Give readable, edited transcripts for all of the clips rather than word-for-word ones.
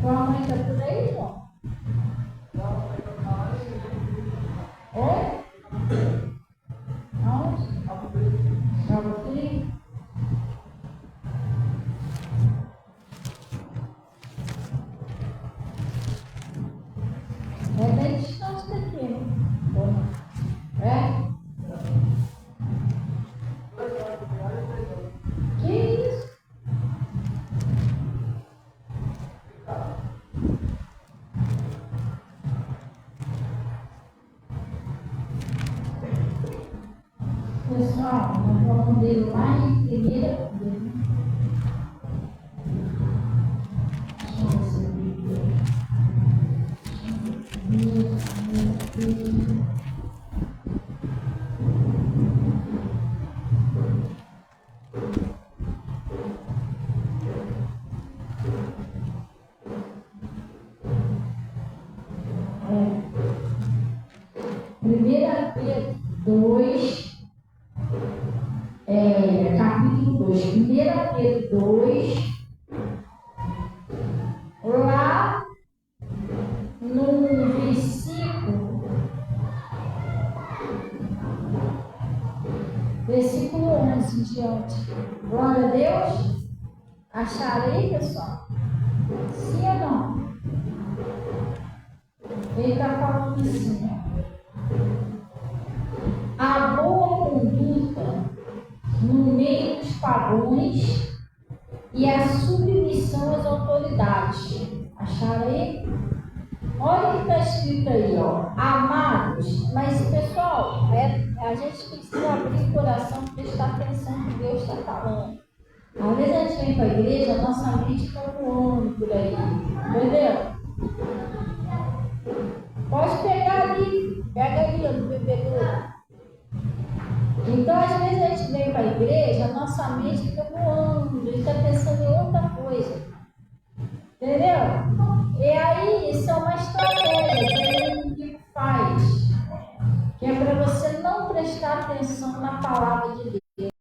Tua mãe está por aí, João? Oi? Aonde? Cabo Frio? É bem distante daqui, né? É? Que isso? Pessoal, nós vamos ver lá em primeira. Deixa eu ver se eu Primeira Pedro 2, capítulo 2, Primeira Pedro 2, lá no versículo 11 em diante. Glória a Deus. Acharei, pessoal? Sim ou não? Ele está falando assim, ó. A boa conduta no meio dos pagãos e a submissão às autoridades. Acharam aí? Olha o que está escrito aí, ó. Amados. Mas, pessoal, a gente precisa abrir o coração para prestar atenção no que Deus está falando. Às vezes a gente vem para a igreja, a nossa mente está voando por aí. Entendeu? Pode pegar ali. Pega ali, ó, no bebedouro. Então, às vezes a gente vem para a igreja, a nossa mente fica voando, a gente está pensando em outra coisa. Entendeu? E aí, isso é uma estratégia que o inimigo faz, que é para você não prestar atenção na palavra de Deus.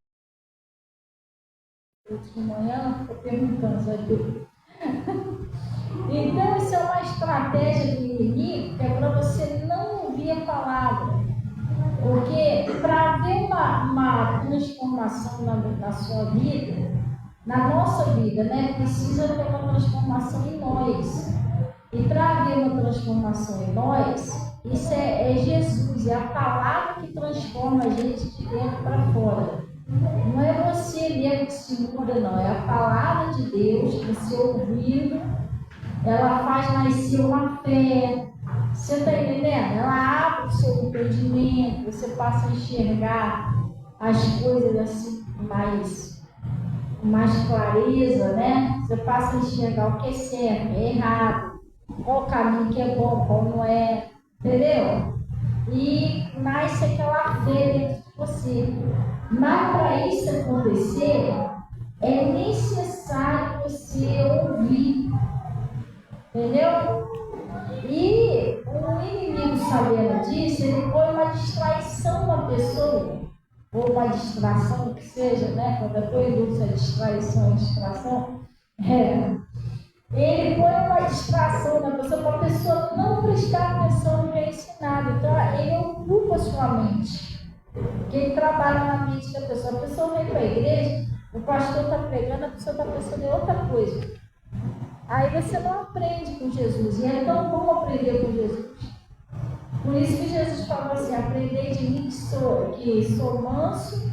De manhã, estou perguntando, sabe? Então, isso é uma estratégia do inimigo, que é para você não ouvir a palavra. Porque para haver uma transformação na sua vida, na nossa vida, né, precisa ter uma transformação em nós. E para haver uma transformação em nós, isso é Jesus, é a palavra que transforma a gente de dentro para fora. Não é você mesmo que se muda, não, é a palavra de Deus, você ouvindo, ela faz nascer uma fé. Você está entendendo? Ela abre o seu entendimento, você passa a enxergar as coisas assim mais clareza, né? Você passa a enxergar o que é certo, é errado, qual o caminho que é bom, qual não é, entendeu? E nasce aquela fé dentro de você. Mas para isso acontecer, é necessário você ouvir, entendeu? E o inimigo, sabendo disso, ele põe uma distraição na pessoa, ou uma distração, que seja, né? Quando eu estou em dúvida, distração, ele põe uma distração na pessoa para a pessoa não prestar atenção no que é ensinado. Então, ele ocupa a sua mente, porque ele trabalha na mente da pessoa. A pessoa vem para a igreja, o pastor está pregando, a pessoa está pensando em outra coisa. Aí você não aprende com Jesus, e é tão bom aprender com Jesus. Por isso que Jesus falou assim: aprendei de mim que sou manso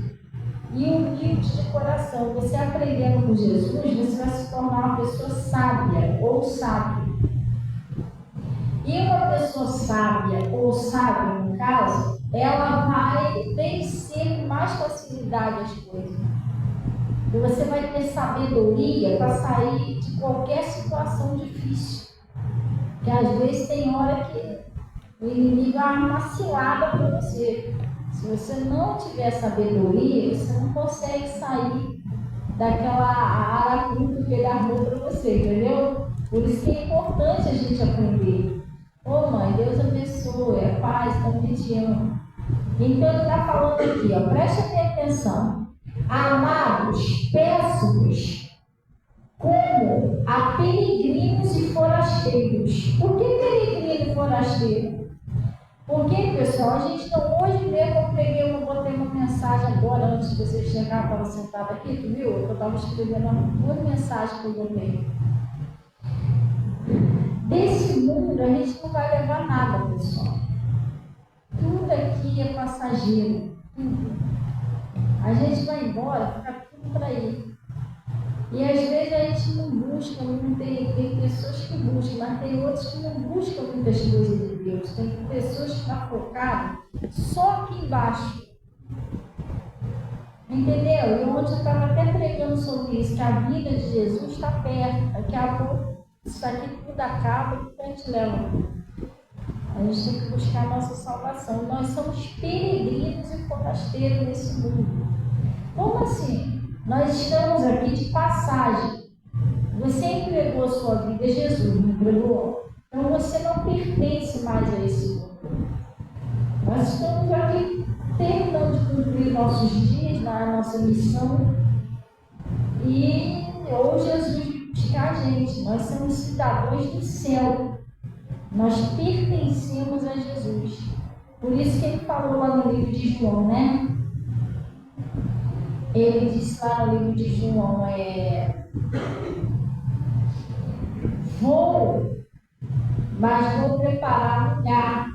e humilde de coração. Você aprendendo com Jesus, você vai se tornar uma pessoa sábia ou sábio. E uma pessoa sábia ou sábio, no caso, ela vai vencer com mais facilidade as coisas. E você vai ter sabedoria para sair de qualquer situação difícil. Porque às vezes tem hora que o inimigo arma uma cilada para você. Se você não tiver sabedoria, você não consegue sair daquela arapuca que ele armou para você, entendeu? Por isso que é importante a gente aprender. Ô mãe, Deus abençoe, é paz, também te amo. Então ele está falando aqui, ó, preste atenção. Amados, peço-vos, como a peregrinos e forasteiros. Por que peregrino e forasteiro? Porque, pessoal, a gente não, hoje mesmo eu botei uma mensagem agora, antes de você chegar, eu estava sentada aqui, tu viu? Eu estava escrevendo uma mensagem que eu botei. Desse mundo a gente não vai levar nada, pessoal. Tudo aqui é passageiro. Tudo. A gente vai embora, fica tudo para ir. E às vezes a gente não busca, não tem pessoas que buscam, mas tem outros que não buscam muitas coisas de Deus. Tem pessoas que estão focadas só aqui embaixo. Entendeu? E ontem eu estava até pregando sobre isso, que a vida de Jesus está perto. Daqui a pouco isso aqui tudo acaba e a gente leva. A gente tem que buscar a nossa salvação. Nós somos peregrinos e forasteiros nesse mundo. Como assim? Nós estamos aqui de passagem. Você entregou a sua vida a Jesus, não entregou? Então você não pertence mais a esse mundo. Nós estamos aqui terminando de cumprir nossos dias, na nossa missão. E hoje Jesus vai buscar a gente. Nós somos cidadãos do céu. Nós pertencemos a Jesus. Por isso que ele falou lá no livro de João, né? Ele disse lá no livro de João, mas vou preparar lugar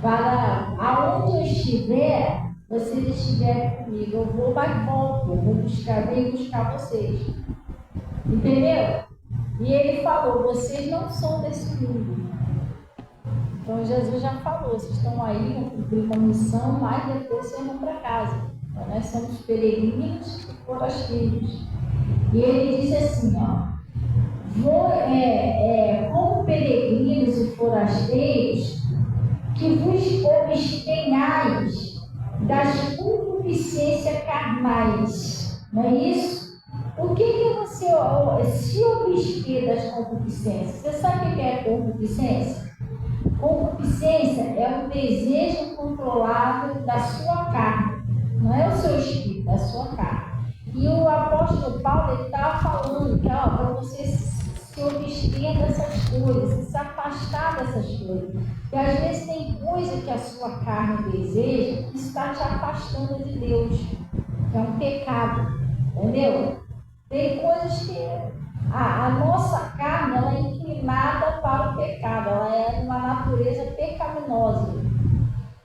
para aonde eu estiver, vocês estiverem comigo. Eu vou, mas volto, eu vou venho buscar vocês. Entendeu? E ele falou, vocês não são desse mundo. Então Jesus já falou, vocês estão aí, vão cumprir uma missão, mas depois vocês vão para casa. Então, nós somos peregrinos e forasteiros. E ele diz assim, como peregrinos e forasteiros, que vos abstenhais das concupiscências carnais. Não é isso? O que você se abster das concupiscências? Você sabe o que é concupiscência? Concupiscência é o desejo controlado da sua carne. Não é o seu espírito, é a sua carne. E o apóstolo Paulo, ele estava falando que para você se abster dessas coisas, se afastar dessas coisas. E às vezes tem coisa que a sua carne deseja que está te afastando de Deus, que é um pecado, entendeu? Tem coisas que a nossa carne ela é inclinada para o pecado, ela é uma natureza pecaminosa.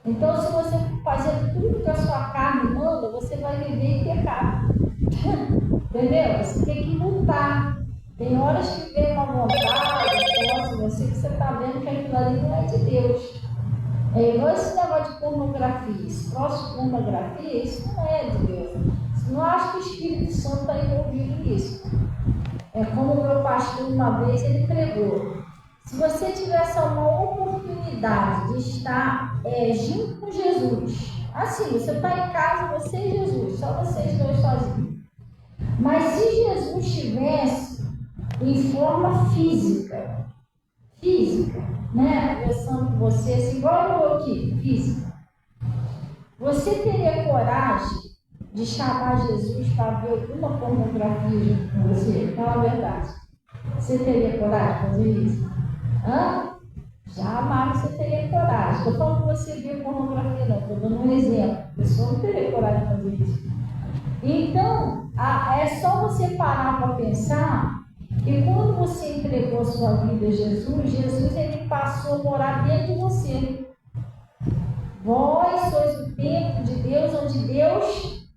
Então, se você fazer tudo que a sua carne manda, você vai viver em pecado. Entendeu? Você tem que lutar. Tem horas que vem uma vontade, você que você está vendo que aquilo ali não é de Deus. É igual esse negócio de pornografia. Esse troço de pornografia, isso não é de Deus. Você não acha que o Espírito Santo está envolvido nisso. É como o meu pastor, uma vez, ele pregou. Se você tivesse uma oportunidade de estar junto com Jesus, assim, você está em casa, você e Jesus, só vocês dois sozinhos. Mas se Jesus estivesse em forma física, né? Conversando com você, assim, igual eu aqui, física, você teria coragem de chamar Jesus para ver alguma pornografia junto com você? Fala a verdade. Você teria coragem de fazer isso? Jamais você teria coragem. Estou falando que você viu pornografia, não. Estou dando um exemplo. A pessoa não teria coragem de fazer isso. Então, é só você parar para pensar que quando você entregou a sua vida a Jesus, Jesus ele passou a morar dentro de você. Vós sois o templo de Deus, onde Deus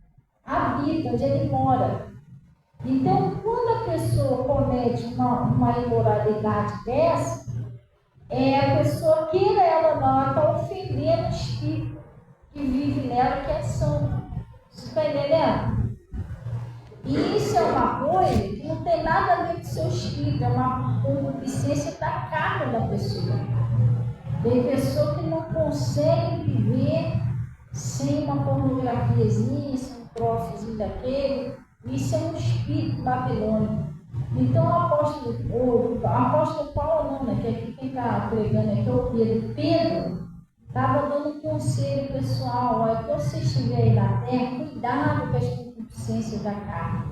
habita, onde Ele mora. Então, quando a pessoa comete uma imoralidade dessa, a pessoa, queira ela ou não, ela está ofendendo o Espírito que vive nela, que é santo. Você está entendendo? E isso é uma coisa que não tem nada a ver com o seu espírito, é uma concupiscência da carne da pessoa. Tem pessoa que não consegue viver sem uma pornografiazinha, sem um troçozinho daquele. Isso é um espírito babilônico. Então o apóstolo Paulo não, né? Que aqui quem está pregando aqui é o Pedro. Pedro estava dando um conselho pessoal, quando você estiver aí na terra, cuidado com as concupiscências concupiscências da carne.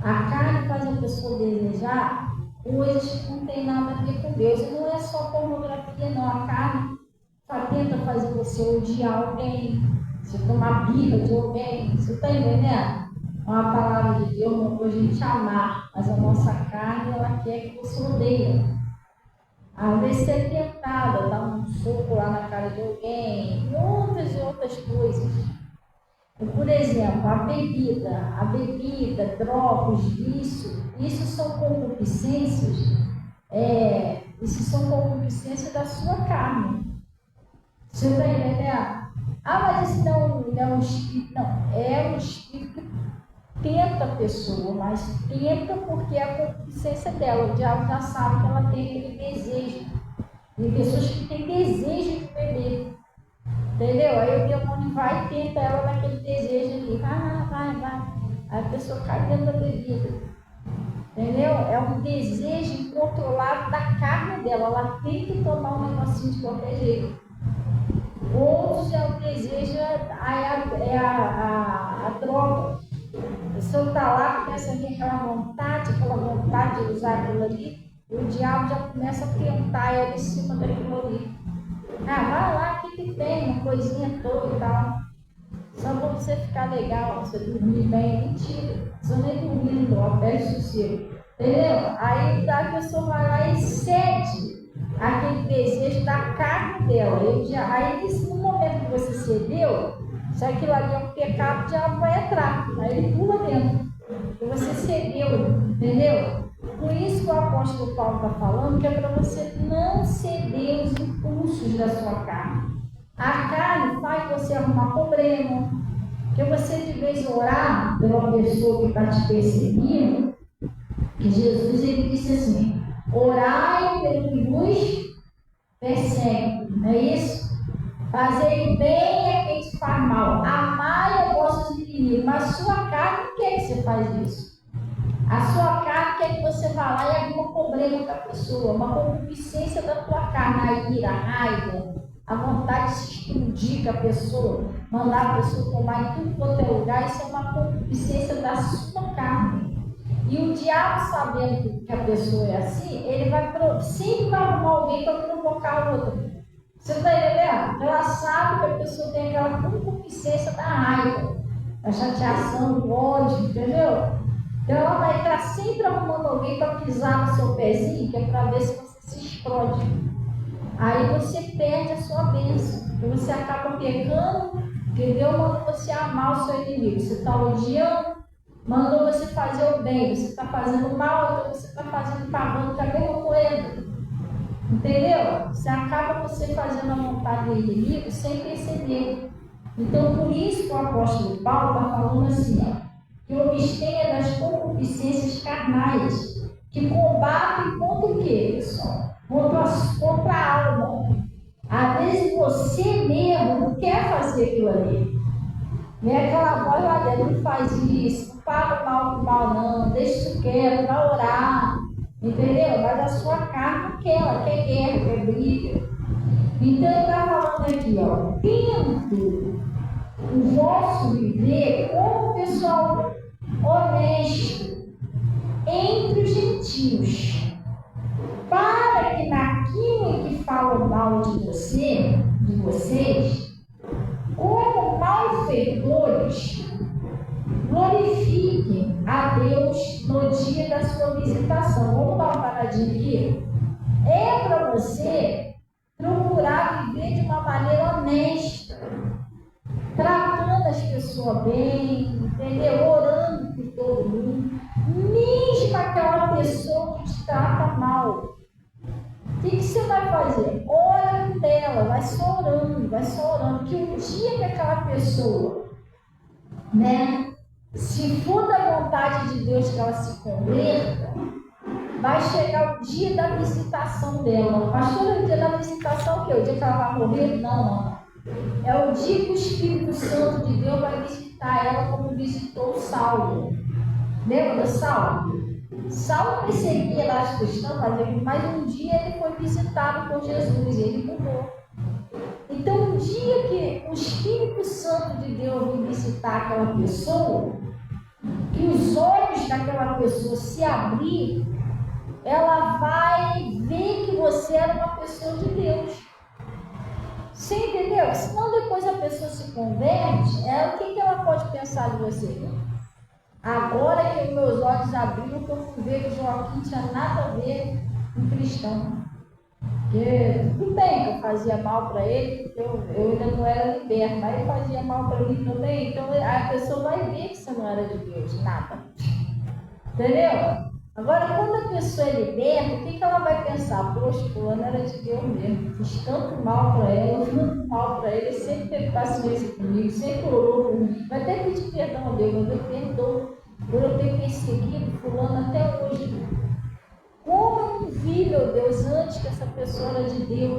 A carne faz a pessoa desejar coisas que não tem nada a ver com Deus. E não é só pornografia, não. A carne tenta fazer você odiar alguém, você tomar birra de alguém. Você está entendendo? Uma palavra de Deus não pode a gente amar, mas a nossa carne, ela quer que você odeie. Às vezes você é tentada, dar um soco lá na cara de alguém, e outras coisas. Por exemplo, a bebida, drogas, isso são concupiscências, da sua carne. Você está entendendo? Mas isso não é um espírito, não. É um espírito que tenta a pessoa, mas tenta porque é a concupiscência dela. O diabo já sabe que ela tem aquele desejo. Tem pessoas que têm desejo de beber. Entendeu? Aí o demônio vai e tenta ela naquele desejo ali. Vai. Aí a pessoa cai dentro da bebida. Entendeu? É um desejo incontrolável da carne dela. Ela tem que tomar um negocinho de qualquer jeito. Outros é o desejo, a droga. A pessoa está lá, começa a vir aquela vontade de usar aquilo ali. O diabo já começa a tentar ela em cima daquilo ali. Vai lá, o que tem? Uma coisinha toda e tal. Só para você ficar legal, você dormir bem. Mentira. Você nem dormir, não, perde sossego. Entendeu? Aí a pessoa vai lá e cede aquele desejo da carne dela. Aí no momento que você cedeu, se aquilo ali é um pecado, o diabo vai entrar. Aí ele pula dentro. E você cedeu, entendeu? Por isso que o apóstolo Paulo está falando que é para você não ceder os impulsos da sua carne. A carne faz você arrumar problema. Porque você de vez orar pela pessoa que está te perseguindo, que Jesus ele disse assim: orai pelo que vos persegue. Não é isso? Fazer o bem é quem te faz mal. Amai a vossos inimigos. Mas a sua carne não quer que você faz isso. A sua carne quer que você vá lá e arruma problema com a pessoa. Uma concupiscência da tua carne. A ira, a raiva, a vontade de se explodir com a pessoa. Mandar a pessoa tomar em tudo quanto é lugar. Isso é uma concupiscência da sua carne. E o diabo, sabendo que a pessoa é assim, ele vai sempre arrumar alguém para provocar a outra. Você está entendendo? Ela sabe que a pessoa tem aquela concupiscência da raiva, da chateação, do ódio, entendeu? Então ela vai estar sempre arrumando alguém para pisar no seu pezinho, que é para ver se você se explode. Aí você perde a sua bênção, porque você acaba pecando, entendeu? Manda você amar o seu inimigo. Você está odiando, mandou você fazer o bem, você está fazendo mal, então você está pagando com a mesma moeda. Entendeu? Você acaba você fazendo a vontade do inimigo sem perceber. Então, por isso que o apóstolo Paulo está falando assim, que o abstenha das concupiscências carnais, que combatem contra o quê, pessoal? Contra a alma. Às vezes você mesmo não quer fazer aquilo ali. Vem aquela voz lá dentro, não faz isso, não paga mal com mal não, deixa isso quieto, vai orar, entendeu? Mas a sua carne não quer, ela quer guerra, quer briga. Então ele está falando aqui, tendo o vosso viver como pessoal honesto entre os gentios, para que naquilo em que falam mal de vocês, como malfeitores, glorifiquem a Deus no dia da sua visitação. Vamos dar uma paradinha aqui? É para você procurar viver de uma maneira honesta, tratando as pessoas bem, entendeu? Orando por todo mundo, mesmo aquela pessoa que te trata mal. O que você vai fazer? Ora por ela, vai só orando, que um dia que aquela pessoa, se for da vontade de Deus que ela se converta, vai chegar o dia da visitação dela. Pastor, o dia da visitação o quê? O dia que ela vai morrer? Não. É o dia que o Espírito Santo de Deus vai visitar ela como visitou Saulo. Lembra do Saulo? Saulo perseguia lá os cristãos, mas um dia ele foi visitado por Jesus e ele mudou. Então, um dia que o Espírito Santo de Deus vem visitar aquela pessoa, que os olhos daquela pessoa se abrir, ela vai ver que você era uma pessoa de Deus. Você entendeu? Senão depois a pessoa se converte, o que ela pode pensar de você? Agora que os meus olhos abriram, que eu fui ver que Joaquim tinha nada a ver com cristão. Porque tudo bem que eu fazia mal para ele, porque eu ainda não era liberto, mas ele fazia mal para mim também. Então a pessoa vai ver que você não era de Deus, nada. Entendeu? Agora, quando a pessoa é liberta, o que ela vai pensar? Poxa, fulano era de Deus mesmo. Fiz tanto mal para ela, tanto mal para ele, sempre teve paciência comigo, sempre orou por mim. Vai até pedir perdão a Deus, mas eu perdoo por eu ter perseguido fulano até hoje. Como eu não vi, meu Deus, antes que essa pessoa era de Deus,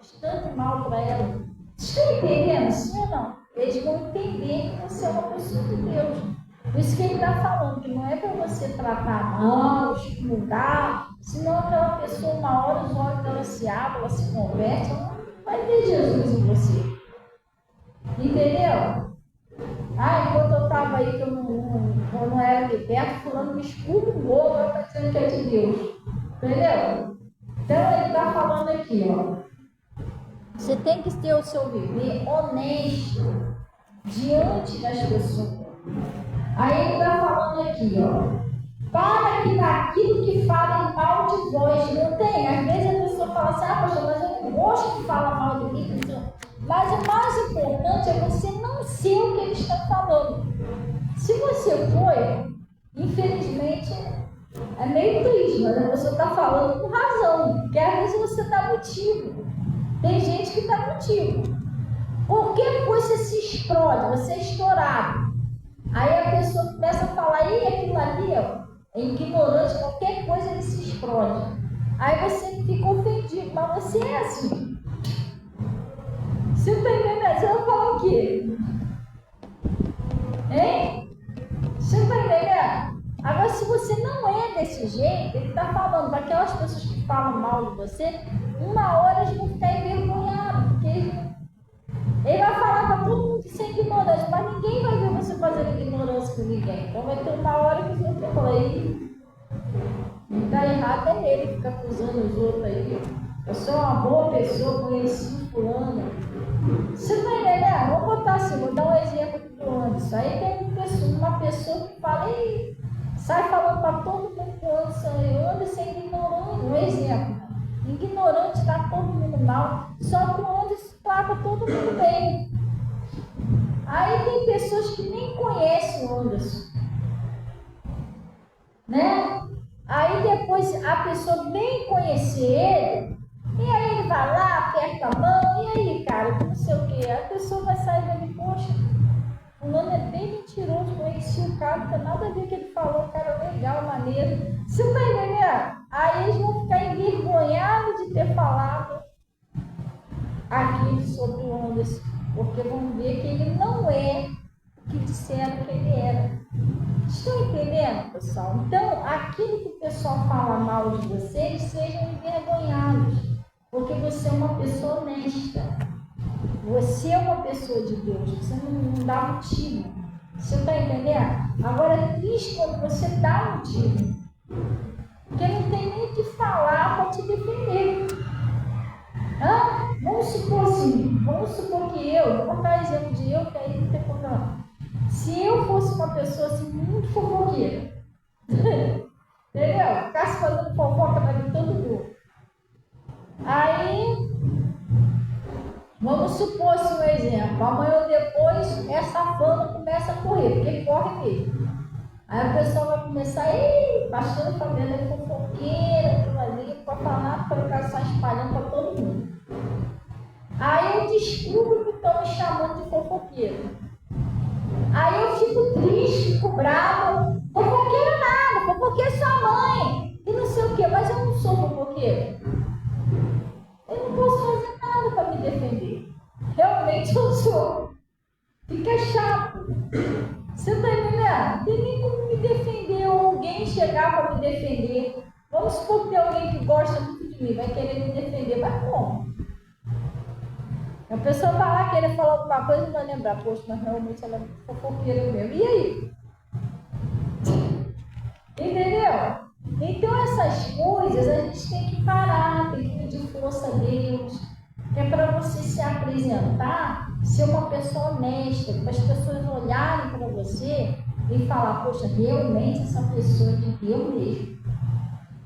fiz tanto mal para ela. Vocês estão entendendo? Sim ou não? Eles vão entender que você é uma pessoa de Deus. Por isso que ele está falando que não é para você tratar mal, mudar, senão aquela pessoa, uma hora os olhos dela se abrem, ela se converte, ela não vai ver Jesus em você. Entendeu? Enquanto eu estava aí, que eu não era liberto, fulano me expurgou, agora está dizendo que é de Deus. Entendeu? Então ele está falando aqui, ó. Você tem que ter o seu viver honesto diante das pessoas. Aí ele está falando aqui, ó. Para que daquilo que falem mal de vós, não tem. Às vezes a pessoa fala assim, pastor, mas eu não gosto que fala mal de mim. Mas o mais importante é você não ser o que eles estão falando. Se você foi, infelizmente, é meio triste, mas a pessoa está falando com razão. Porque às vezes você dá motivo. Tem gente que dá motivo. Qualquer coisa se explode, você é estourado. Aí a pessoa começa a falar, e aquilo ali, ó, é ignorante, qualquer coisa ele se explode. Aí você fica ofendido, mas você é assim. Você está entendendo? Você vai falar o quê? Hein? Você está entendendo? Agora, se você não é desse jeito, ele está falando para aquelas pessoas que falam mal de você, uma hora eles vão ficar envergonhados, porque ele vai falar para todo mundo que você é ignorante, mas ninguém vai ver você fazendo ignorância com ninguém. Então vai ter uma hora que você vai falar, está errado é ele, fica acusando os outros aí. Eu sou uma boa pessoa, conheci o fulano. Você está entendendo? Vou botar assim, vou dar um exemplo aqui do Anderson. Aí tem uma pessoa que fala, sai falando para todo mundo que o Anderson é ignorante. Um exemplo. Ignorante está todo mundo mal, só que o Anderson trata todo mundo bem. Aí tem pessoas que nem conhecem o Anderson, né? Aí depois a pessoa vem conhecer ele, e aí ele vai lá, aperta a mão, e aí, cara, não sei o que. A pessoa vai sair dele, poxa, o fulano é bem mentiroso, conheci o cara, não tem nada a ver com o que ele falou, o cara é legal, maneiro. Você tá entendendo? Aí eles vão ficar envergonhados de ter falado aquilo sobre o Anderson, porque vão ver que ele não é o que disseram que ele era. Estão entendendo, pessoal? Então, aquilo que o pessoal fala mal de vocês, sejam envergonhados, porque você é uma pessoa honesta. Você é uma pessoa de Deus, você não dá motivo. Você está entendendo? Agora é triste quando você dá motivo, porque não tem nem o que falar para te defender. Vamos supor assim, vamos supor que vou contar exemplo de eu, que aí não tem problema. Se eu fosse uma pessoa assim, muito fofoqueira, entendeu? Ficasse fazendo fofoca para todo mundo. Aí, vamos supor assim um exemplo, amanhã ou depois, essa fama começa a correr, porque corre mesmo. Aí a pessoa vai começar, pastor Fabiana é fofoqueira, aquilo ali, para falar, para ficar só espalhando para todo mundo. Aí eu descubro que estão me chamando de fofoqueira. Aí eu fico triste, fico brava. Fofoqueira nada, fofoqueira é sua mãe. E não sei o quê, mas eu não sou fofoqueira. Eu não posso fazer nada para me defender. Realmente eu sou. Fica chato. Você está entendendo? Não tem nem como me defender ou alguém chegar para me defender. Vamos supor que tem alguém que gosta muito de mim, vai querer me defender, mas como? A pessoa vai lá querer falar alguma coisa e vai lembrar, poxa, mas realmente ela é fofoqueira mesmo. E aí? apresentar ser uma pessoa honesta, para as pessoas olharem para você e falar, poxa, realmente essa pessoa é de Deus mesmo.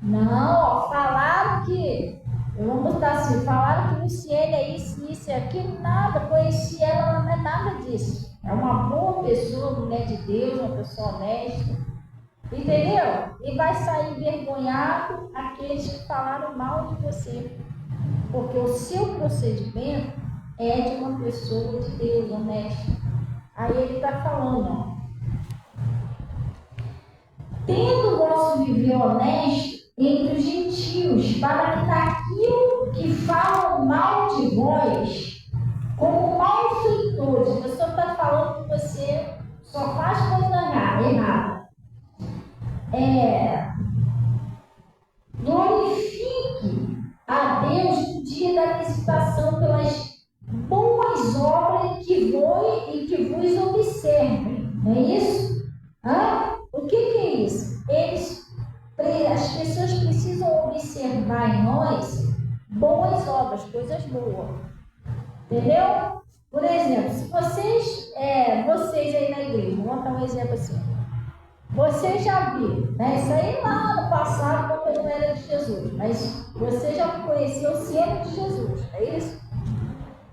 Não, ó, falaram que, eu vou botar assim, falaram que Luciene é isso, isso e aquilo, nada, conheci ela, ela não é nada disso. É uma boa pessoa, mulher de Deus, uma pessoa honesta. Entendeu? E vai sair envergonhado aqueles que falaram mal de você. Porque o seu procedimento é de uma pessoa de Deus, honesta. Aí ele está falando, ó. Tendo o vosso viver honesto entre os gentios, para que daquilo que falam mal de vós, como malfeitores, a pessoa está falando que você só faz coisa errada. Glorifique a Deus no dia da visitação pelas boas obras que vos observem. Não é isso? O que é isso? As pessoas precisam observar em nós boas obras, coisas boas. Entendeu? Por exemplo, se vocês aí na igreja, vou dar um exemplo assim. Você já viu, né? Isso aí lá no passado, quando eu não era de Jesus, mas você já conheceu sendo de Jesus, é isso?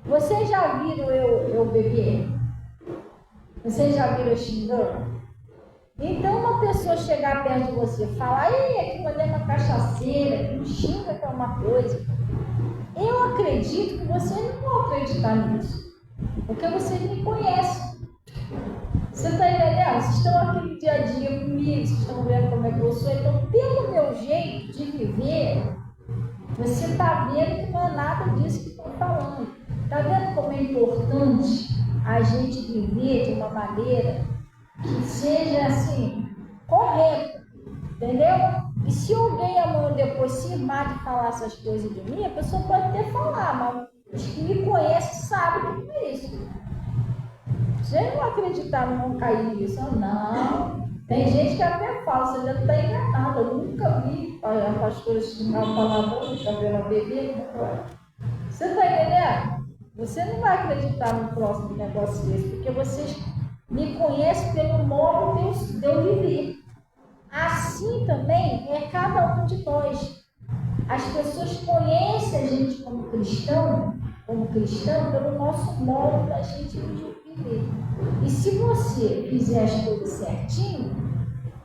Vocês já viram eu beber? Vocês já viram eu xingando? Então, uma pessoa chegar perto de você e falar, ei, aquilo ali é uma cachaceira, aquilo xinga que é uma coisa. Eu acredito que vocês não vão acreditar nisso, porque vocês me conhecem. Você está entendendo? Vocês estão aqui no dia a dia comigo, vocês estão vendo como é que eu sou. Então, pelo meu jeito de viver, você está vendo que não é nada disso que estão falando. Está vendo como é importante a gente viver de uma maneira que seja assim, correta, entendeu? E se alguém amanhã depois se irmar de falar essas coisas de mim, a pessoa pode até falar, mas os que me conhecem sabem que é isso. Vocês não acreditaram, não cair nisso, não. Tem gente que até fala, você já está enganado. Eu nunca vi a pastora xingar o palavrão, nunca vi ela beber. Você está entendendo? Você não vai acreditar no próximo negócio desse, porque vocês me conhecem pelo modo de eu viver. Assim também é cada um de nós. As pessoas conhecem a gente como cristão, pelo nosso modo da gente viver. E se você fizer as coisas certinho,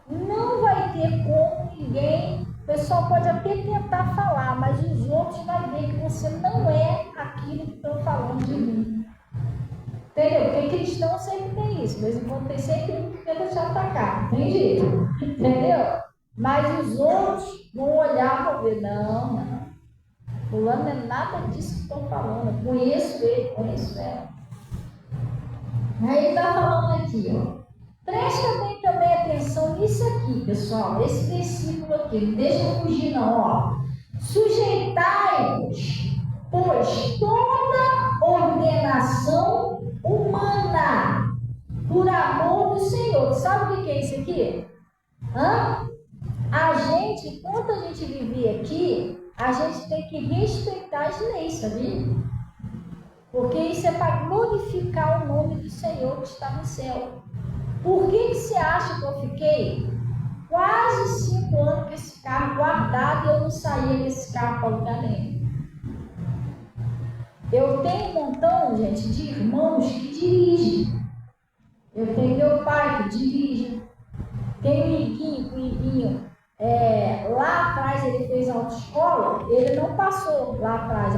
não vai ter como ninguém. O pessoal pode até tentar falar, mas os outros vão ver que você não é aquilo que estão falando de mim. Entendeu? Porque cristão sempre tem isso, mas enquanto tem sempre um que tenta te atacar, tem jeito. Entendeu? Mas os outros vão olhar e vão ver, não. Fulano não é nada disso que estão falando. Eu conheço ele, conheço ela. Aí ele está falando aqui, ó. Presta bem também atenção nisso aqui, pessoal. Esse versículo aqui, não deixa fugir não, ó. Sujeitai-vos, pois toda ordenação humana por amor do Senhor. Sabe o que é isso aqui? A gente, enquanto a gente viver aqui, a gente tem que respeitar as leis, sabia? Porque isso é para glorificar o nome do Senhor que está no céu. Por que você acha que eu fiquei quase 5 anos com esse carro guardado e eu não saía desse carro para lugar nenhum? Eu tenho um montão, gente, de irmãos que dirigem. Eu tenho meu pai que dirige. Tenho um Iguinho, lá atrás ele fez autoescola, ele não passou lá atrás.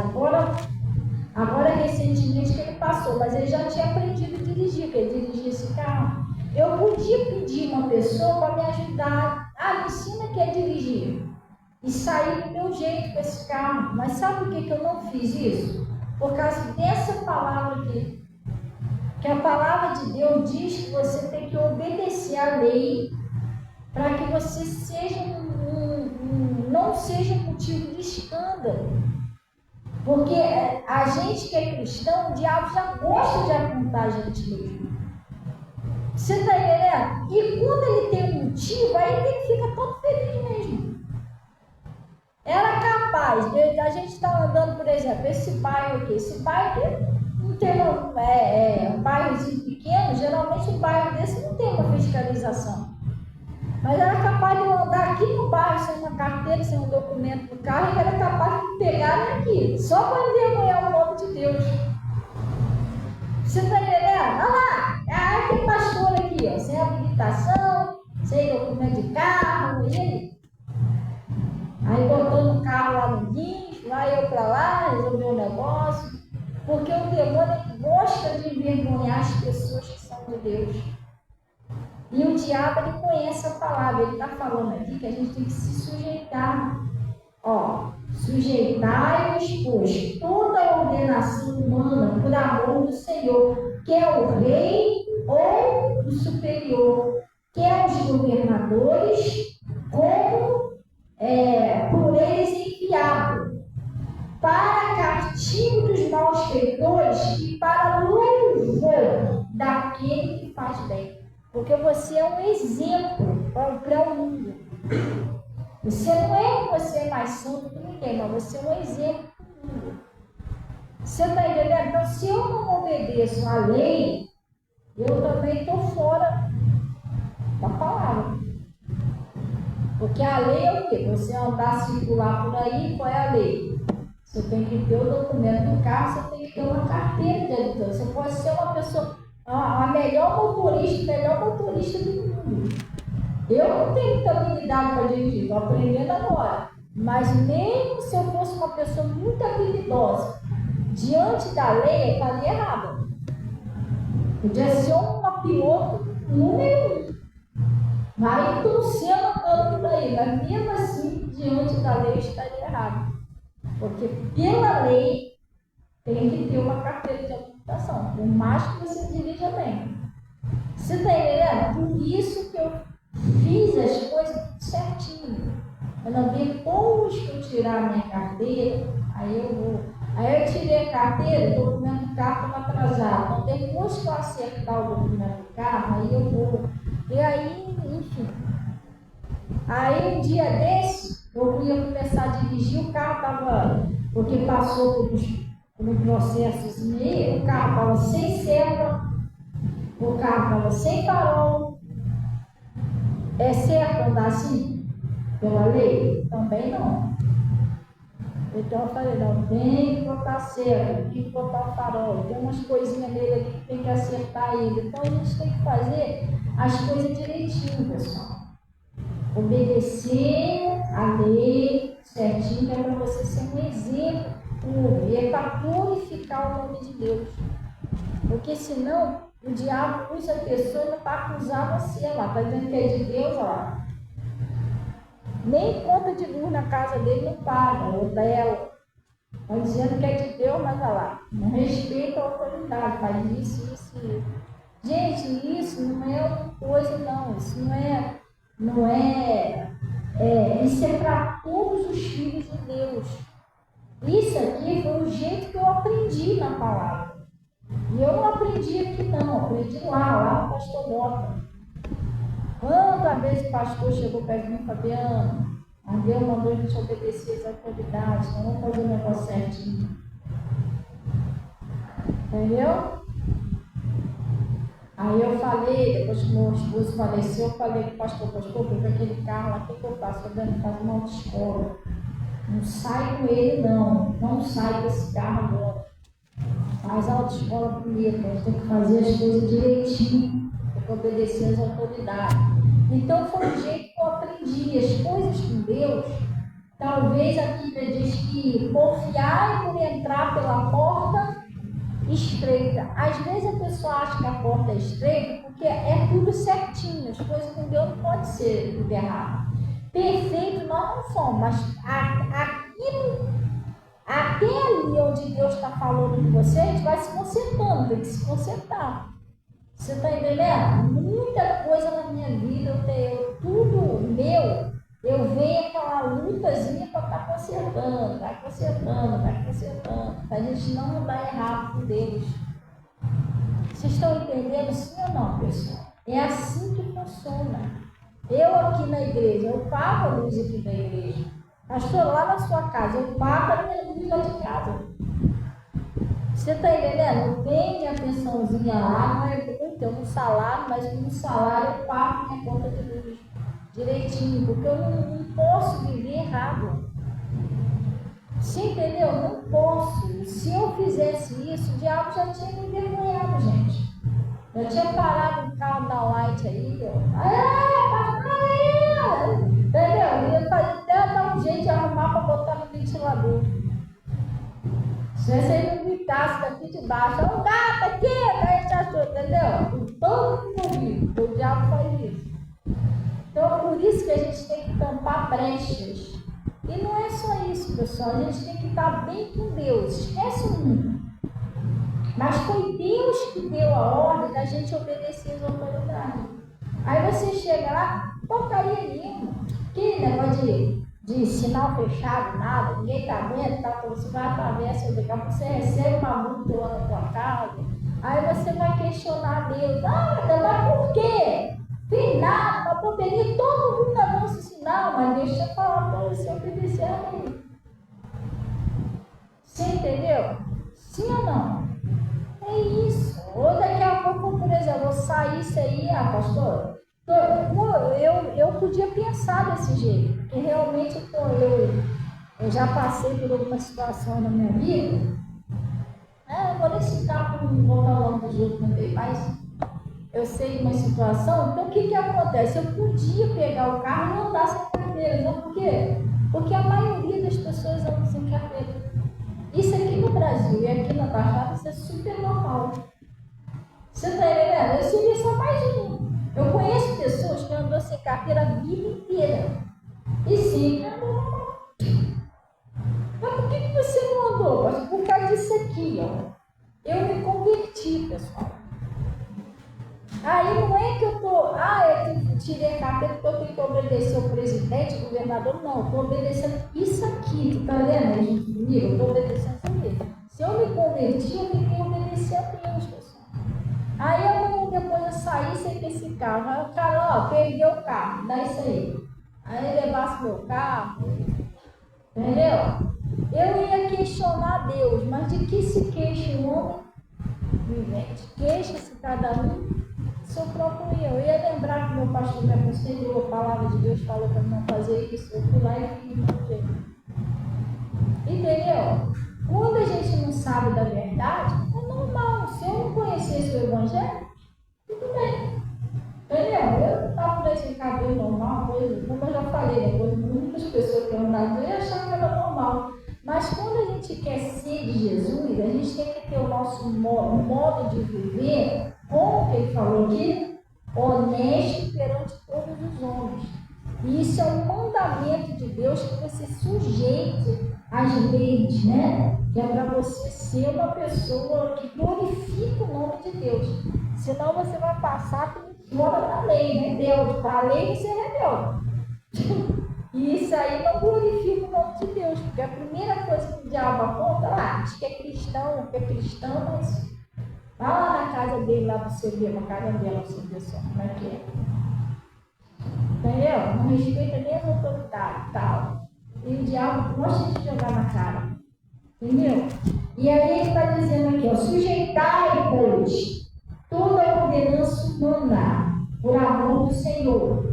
Agora recentemente que ele passou, mas ele já tinha aprendido a dirigir, porque ele dirigia esse carro. Eu podia pedir uma pessoa para me ajudar. Me ensina que é dirigir. E sair do meu jeito com esse carro. Mas sabe por que eu não fiz isso? Por causa dessa palavra aqui. Que a palavra de Deus diz que você tem que obedecer à lei para que você seja não seja motivo de escândalo. Porque a gente que é cristão, o diabo já gosta de apontar a gente mesmo. Você está entendendo? E quando ele tem um motivo, aí ele fica todo feliz mesmo. Era capaz de a gente estar andando, por exemplo, esse bairro aqui. Esse bairro aqui não tendo um bairrozinho pequeno, geralmente um bairro desse não tem uma fiscalização. Mas era capaz de eu andar aqui no bairro sem uma carteira, sem um documento no carro, e era capaz de me pegarem aqui, só para envergonhar o nome de Deus. Você está entendendo? Olha lá, aí tem pastor aqui, ó, sem habilitação, sem documento de carro, e aí botando o carro lá no guincho, vai eu para lá, resolver o negócio, porque o demônio gosta de envergonhar as pessoas que são de Deus. E o diabo, ele conhece a palavra, ele está falando aqui que a gente tem que se sujeitar. Ó, sujeitai-vos, pois, toda a ordenação humana por amor do Senhor, que é o rei ou o superior, que é os governadores, como por eles enviado, para castigo dos malfeitores e para louvor daquele que faz bem. Porque você é um exemplo para o mundo. Você não é que você é mais santo que ninguém, mas você é um exemplo para o mundo. Você está entendendo? Então, se eu não obedeço à lei, eu também estou fora da palavra. Porque a lei é o quê? Você andar, circular por aí, qual é a lei? Você tem que ter o documento do carro, você tem que ter uma carteira de habilitação. Você pode ser uma pessoa, a melhor motorista do mundo. Eu não tenho muita habilidade para dirigir, estou aprendendo agora. Mas mesmo se eu fosse uma pessoa muito habilidosa, diante da lei, eu estaria errada. Podia ser uma piloto número 1. Vai torcendo andando por aí, mas mesmo assim, diante da lei, eu estaria errado. Porque pela lei, tem que ter uma carteira de habilitação, por mais que você dirija bem. Você está entendendo? Por isso que eu fiz as coisas certinho. Eu não vi depois que eu tirar a minha carteira, aí eu vou. Aí eu tirei a carteira, o documento do carro estava atrasado. Então depois que eu acertar o documento do carro, aí eu vou. E aí, enfim. Aí um dia desse, eu ia começar a dirigir, o carro estava, porque passou por um processo assim, o carro estava sem seta, o carro estava sem farol. É certo andar assim? Pela lei? Também não. Então eu falei, não, tem que botar certo, tem que botar farol, tem umas coisinhas nele ali que tem que acertar ele. Então a gente tem que fazer as coisas direitinho, pessoal. Obedecer a lei certinho é para você ser um exemplo puro, e é para purificar o nome de Deus. Porque senão o diabo usa a pessoa para acusar você lá, está dizendo que é de Deus, ó. Nem conta de luz na casa dele não paga, ou dela. Está dizendo que é de Deus, mas olha lá, não respeita a autoridade, faz isso, isso, isso. Gente, isso não é outra coisa, não. Isso isso é para todos os filhos de Deus. Isso aqui foi o jeito que eu aprendi na palavra. E eu não aprendi aqui não, aprendi lá no pastor Mota. Quantas vezes o pastor chegou perto de mim, Fabiano, a Deus mandou a gente obedecer as autoridades, então vamos fazer o negócio certinho. Entendeu? Aí eu falei, depois que meu esposo faleceu, eu falei com o pastor, porque aquele carro lá, o que eu faço? Fabiano, faz uma autoescola. Não sai com ele não sai com esse carro agora. Faz a autoescola primeiro, a gente tem que fazer as coisas direitinho, tem que obedecer às autoridades. Então foi o jeito que eu aprendi as coisas com Deus. Talvez a Bíblia diz que confiar e por entrar pela porta estreita. Às vezes a pessoa acha que a porta é estreita porque é tudo certinho, as coisas com Deus não pode ser tudo errado. Perfeito nós não somos, mas aquilo, até ali onde Deus está falando com você, a gente vai se consertando, tem que se consertar. Você está entendendo? Muita coisa na minha vida, tudo meu, eu venho aquela lutazinha para estar consertando, vai consertando, para a gente não andar errado com Deus. Vocês estão entendendo sim ou não, pessoal? É assim que funciona. Eu aqui na igreja, eu pago a luz aqui da igreja. Pastor, lá na sua casa, eu pago a minha luz lá de casa. Você está entendendo? Tem a pensãozinha lá, não é muito, é um salário, mas um salário eu pago minha conta de luz direitinho, porque eu não posso viver errado. Você entendeu? Não posso. Se eu fizesse isso, o diabo já tinha me envergonhado, gente. Eu tinha parado o carro da Light aí, entendeu? Eu ia até dar um jeito de arrumar para botar no ventilador. Se você não gritasse daqui de baixo, um gato aqui, daí te achou, entendeu? Todo mundo ouviu, o diabo faz isso. Então, por isso que a gente tem que tampar brechas. E não é só isso, pessoal, a gente tem que estar bem com Deus, esquece o mundo. Mas foi Deus que deu a ordem da gente obedecer as autoridades. Aí você chega lá, porcaria nenhuma. Que negócio de sinal fechado, nada, ninguém está vendo, tá, você vai atravessar, daqui a pouco você recebe uma multa lá na tua casa. Aí você vai questionar Deus. Mas por quê? Tem nada, uma poderia todo mundo dar esse sinal, mas deixa eu falar para você obedecer a ele. Você entendeu? Sim ou não? É isso. Ou daqui a pouco, por exemplo, eu saísse aí, pastor, eu podia pensar desse jeito, porque realmente eu já passei por alguma situação na minha vida. Eu vou nem citar para não botar o nome dos outros também, mas eu sei uma situação. Então o que acontece? Eu podia pegar o carro e não andar sem carteira, não? Por quê? Porque a maioria das pessoas andam sem carteira. Isso aqui no Brasil e aqui na Baixada, isso é super normal. Você está entendendo? Eu seria só mais um. Eu conheço pessoas que andam sem carteira a vida inteira. E sim, andou normal. Mas por que você não andou? Mas por causa disso aqui, ó. Eu me converti, pessoal. Aí não é que eu tirei a carteira porque eu tenho que obedecer o presidente, o governador, não. Eu estou obedecendo isso aqui, tu está vendo aí junto comigo? Eu estou obedecendo isso aqui. Se eu me converti, eu tenho que obedecer a Deus, pessoal. Aí depois eu saí sem ter esse carro. Aí o cara, perdeu o carro, dá isso aí. Aí levasse meu carro, entendeu? Eu ia questionar Deus, mas de que se queixa o homem vivente? Queixa-se cada um seu próprio eu. Eu ia lembrar que meu pastor me aconselhou, a palavra de Deus falou para não fazer isso, eu fui lá e fiz do jeito. Entendeu? Quando a gente não sabe da verdade, é normal. Se eu não conhecesse o Evangelho, tudo bem. Entendeu? Eu não estava por esse cabelo normal, coisa, como eu já falei, depois muitas pessoas que andavam e achavam que era normal. Mas quando a gente quer ser de Jesus, a gente tem que ter o nosso modo de viver, como que ele falou aqui, honesto perante todos os homens. E isso é um mandamento de Deus que você sujeite às leis, né? Que é para você ser uma pessoa que glorifica o nome de Deus. Senão você vai passar por fora da lei, né? Deus, para a lei você é rebelde. E isso aí não glorifica o nome de Deus, porque a primeira coisa que o diabo aponta, diz que é cristão, mas vai lá na casa dele, lá para você ver, na casa dela, para você ver só como é que é. Entendeu? Não respeita nem as autoridades, tal. E o diabo gosta de jogar na cara. Entendeu? E aí ele está dizendo aqui, sujeitai, pois, toda a ordenança humana, por amor do Senhor.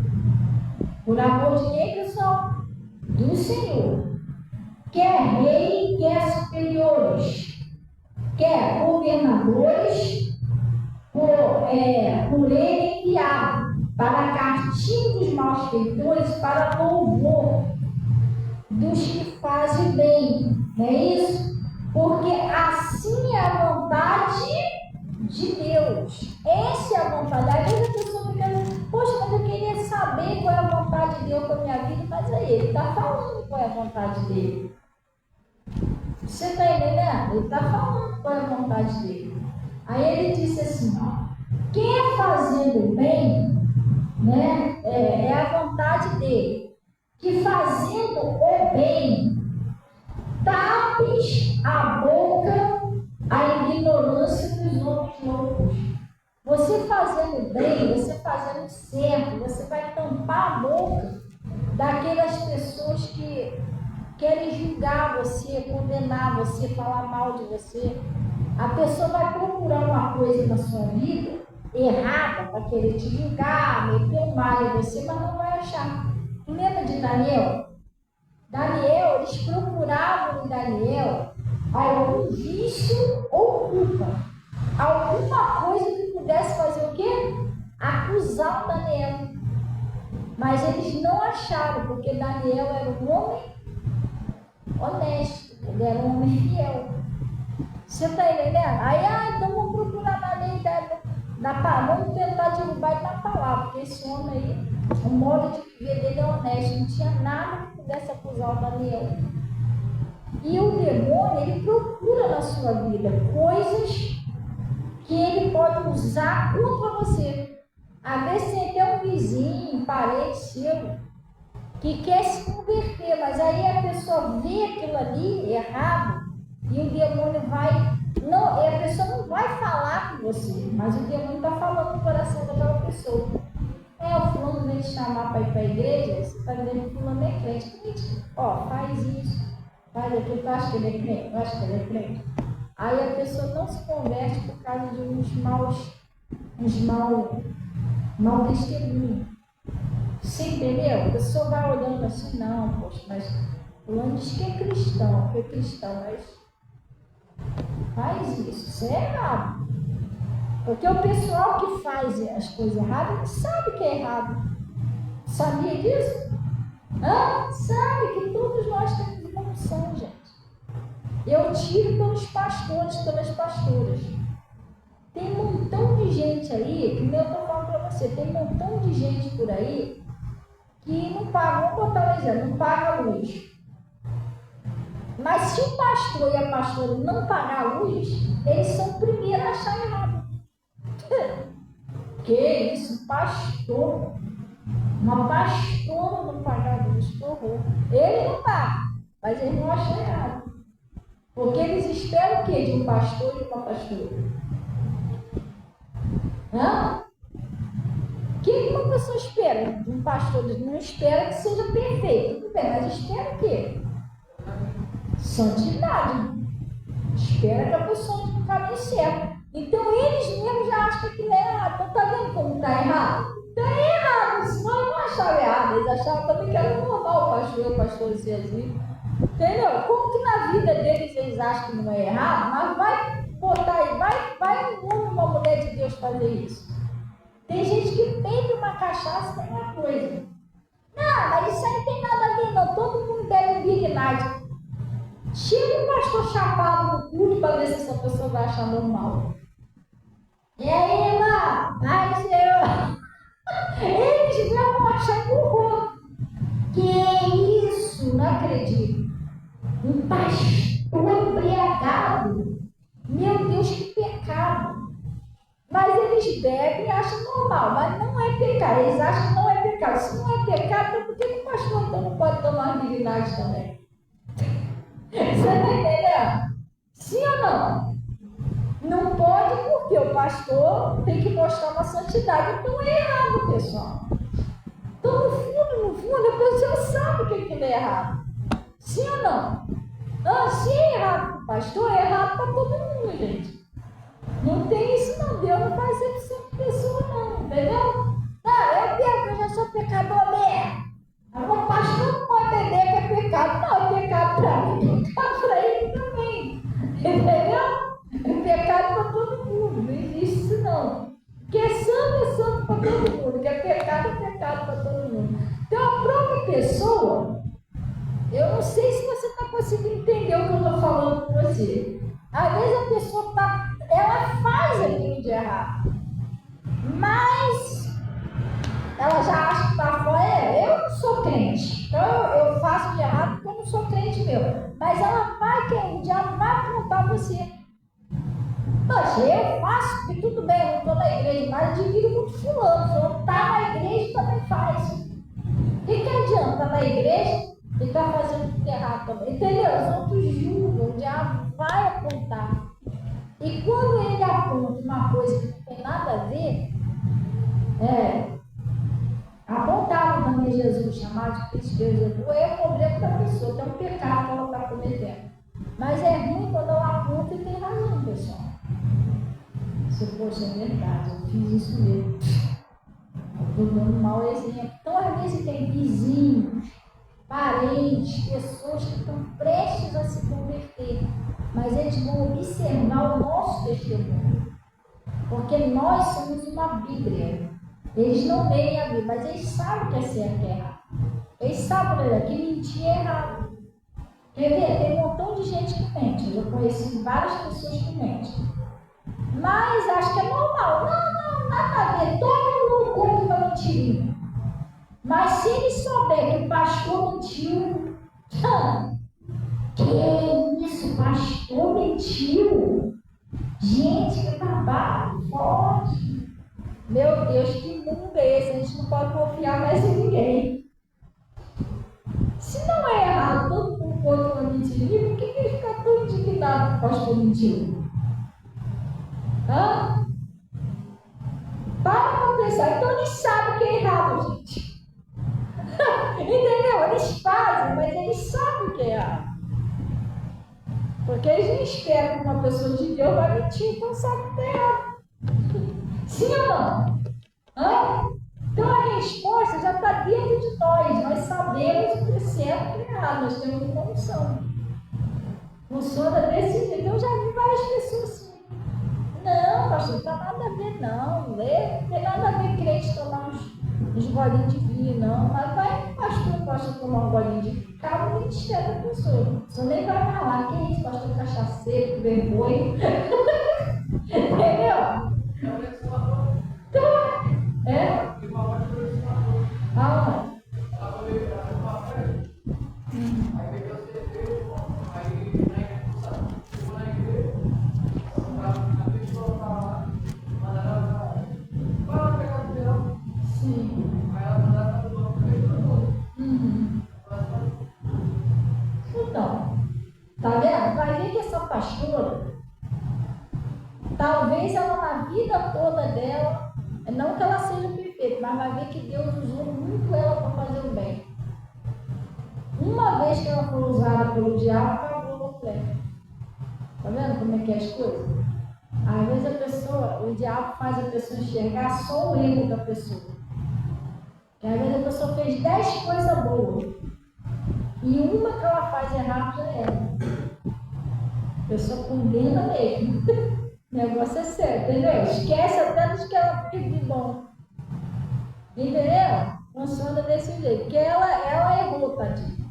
Por amor de quem, pessoal? Do Senhor. Quer rei, quer superiores, quer governadores, por ele enviado, para castigo dos malfeitores, para louvor dos que fazem bem. Não é isso? Porque assim é a vontade de Deus. Essa é a vontade. Às vezes a pessoa fica, poxa, mas eu queria saber qual é a vontade de Deus para a minha vida, mas aí ele está falando qual é a vontade dele. Você está entendendo? Ele está falando qual é a vontade dele. Aí ele disse assim, quem fazendo bem, né, é a vontade dele, que fazendo o bem, tapes a boca a ignorância dos homens loucos. Você fazendo bem, você fazendo certo, você vai tampar a boca daquelas pessoas que querem julgar você, condenar você, falar mal de você. A pessoa vai procurar uma coisa na sua vida errada para querer te julgar, meter o mal em você, mas não vai achar. Lembra de Daniel? Daniel, eles procuravam em Daniel algum vício ou culpa. Alguma coisa que pudesse fazer o quê? Acusar o Daniel. Mas eles não acharam, porque Daniel era um homem honesto, ele era um homem fiel. Você está entendendo? Aí, então vamos procurar na lei vamos tentar derrubar ele na palavra, porque esse homem aí, o modo de viver dele é honesto, não tinha nada que pudesse acusar o Daniel. E o demônio, ele procura na sua vida coisas que ele pode usar contra você. Às vezes você tem um vizinho, um parente seu, que quer se converter, mas aí a pessoa vê aquilo ali errado e o demônio vai. Não, a pessoa não vai falar com você, mas o demônio está falando no coração daquela pessoa. O fulano vem te chamar para ir para a igreja, você está dizendo que o fulano é crente. Ó, faz isso, faz aquilo, tu acha que ele é crente? Tu acha que ele é crente? Aí a pessoa não se converte por causa de uns mau testemunho. Você entendeu? A pessoa vai olhando assim, não, poxa, mas fulano diz que é cristão, mas faz isso é errado. Porque o pessoal que faz as coisas erradas não sabe que é errado. Sabia disso? Sabe que todos nós temos evolução, gente. Eu tiro pelos pastores, pelas pastoras. Tem um montão de gente aí, que eu estou falando para você, tem um montão de gente por aí que não paga, vamos botar um exemplo, não paga a luz. Mas se o pastor e a pastora não pagar a luz, eles são o primeiro a achar errado. Que isso, pastor? Uma pastora não pagar a luz, que horror. Ele não paga, mas eles não acham errado. Porque eles esperam o quê de um pastor e uma pastora? O que uma pessoa espera de um pastor? Não espera que seja perfeito, tudo bem, mas espera o quê? Santidade. Espera que a pessoa ande no caminho certo. Então eles mesmos já acham que aquilo é errado. Então tá vendo como está errado? Então é errado, senão eles não achavam errado. Eles achavam também que era normal o pastor ser assim. Entendeu? Como que na vida deles eles acham que não é errado, mas vai botar aí, vai um homem, uma mulher de Deus fazer isso. Tem gente que bebe uma cachaça, tem uma coisa. Não, mas isso aí não tem nada a ver, não. Todo mundo bebe um Big Night. Chega um pastor chapado no culto para ver se essa pessoa vai achar normal. E aí, irmã? Ai, Senhor. Eles vão achar horror. Que isso? Não acredito. Um pastor embriagado. Meu Deus, que pecado. Mas eles bebem e acham normal, mas não é pecado. Eles acham que não é pecado. Se não é pecado, então por que o pastor então não pode tomar dignidade também? Você está entendendo? Sim ou não? Não pode porque o pastor tem que mostrar uma santidade. Então é errado, pessoal. Então, no fundo, a pessoa sabe que aquilo é errado. Sim ou não? Se é errado para o pastor, é errado para todo mundo, gente. Não tem isso não. Deus não faz exceção de pessoa não, entendeu? Eu quero que eu já sou pecador mesmo. Agora o pastor não pode entender que é pecado. Não, é pecado para mim, é pecado para ele também. Entendeu? É pecado para todo mundo. Não existe isso não. Que é santo para todo mundo. Que é pecado para todo mundo. Então a própria pessoa, eu não sei se você está conseguindo entender o que eu estou falando com você. Às vezes a pessoa ela faz aquilo de errado, mas ela já acha que está fora. Eu não sou crente, então eu faço de errado porque eu não sou crente meu. Mas ela vai querer, o diabo vai apontar você. Poxa, eu faço, porque tudo bem, eu não estou na igreja, mas admiro muito fulano. Fulano está na igreja e também faz. O que adianta estar na igreja e estar fazendo tudo errado também? Entendeu? Os outros julgam, o diabo vai apontar. E quando ele aponta uma coisa que não tem nada a ver, apontava também Jesus, chamado de Cristo Deus, é o problema da pessoa, tem um pecado que ela está cometendo. Mas é ruim quando ela aponta outra e tem razão, pessoal. Se poxa, é verdade, eu fiz isso mesmo. Eu estou dando um mau exemplo. Então, às vezes, tem vizinhos, parentes, pessoas que estão prestes a se converter, mas eles vão observar o nosso testemunho, porque nós somos uma Bíblia. Eles não leem a Bíblia, mas eles sabem que é certo e é errado. Eles sabem que mentir é errado. Quer ver? Tem um montão de gente que mente. Eu conheci várias pessoas que mentem. Mas acho que é normal. Não, nada a ver. Todo mundo conta uma mentirinha. Mas se ele souber que o pastor mentiu, que isso, o pastor mentiu? Gente, que babado forte. Meu Deus, que mundo é esse? A gente não pode confiar mais em ninguém. Se não é errado, todo mundo conta uma mentirinha, por que ele fica tão indignado que o pastor mentiu? Hã? Para pensar. Então eles sabem que é errado, gente. Entendeu? Eles fazem, mas eles sabem que é errado. Porque eles não esperam que uma pessoa de Deus vai mentir, então sabe que é errado. Sim ou não? Hã? Então a resposta já está dentro de nós. Nós sabemos o que é certo e o que é errado. Nós temos uma noção. Funciona desse jeito. Eu já vi várias pessoas assim. Não, pastor, não está nada a ver, não. Não tem nada a ver crente tomar uns golinhos de vinho, não. Mas vai, pastor tomar um golinho de vinho. Calma o ministério da pessoa. Você nem vai falar. Que isso, pastor cachaceiro, que vergonha. Entendeu? Então, é? Ah, então, tá vendo? Vai ver que essa pastora, talvez ela na vida toda dela, não que ela seja perfeita, mas vai ver que Deus usou muito ela para fazer o bem. Uma vez que ela foi usada pelo diabo, acabou o completo. Tá vendo como é que é as coisas? Às vezes o diabo faz a pessoa enxergar só o erro da pessoa. Porque às vezes a pessoa fez 10 coisas boas. E uma que ela faz errado já era. A pessoa condena mesmo. O negócio é sério, entendeu? Esquece até dos que ela fez de bom. Entendeu? Funciona desse jeito. Porque ela errou, tadinha.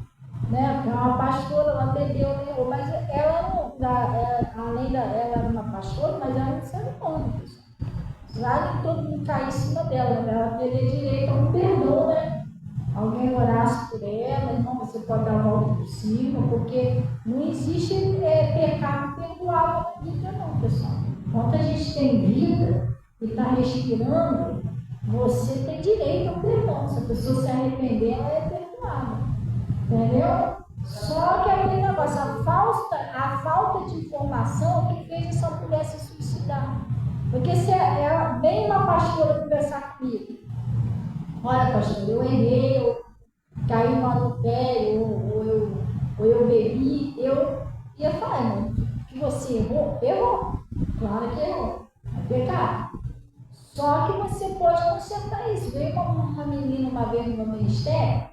Né? É uma pastora, ela bebeu, ela errou. Mas ela não, além da ela era uma pastora, mas ela não sabe como. Lá todo mundo cair em cima dela. Ela teria direito a um perdão, né? Alguém orasse por ela, irmão, você pode dar a volta por cima, porque não existe pecado perdoável na Bíblia, não, pessoal. Enquanto a gente tem vida e está respirando, você tem direito ao perdão. Se a pessoa se arrepender, ela é perdoada. Entendeu? Só que aquele negócio, a falta de informação que fez essa mulher se suicidar. Porque se ela vem uma pastora conversar comigo, olha, pastor, eu errei, eu caí no adultério, ou eu bebi, eu ia falar, irmão, que você errou? Errou. Claro que errou. É pecado. Só que você pode consertar isso. Veio uma menina uma vez no meu ministério,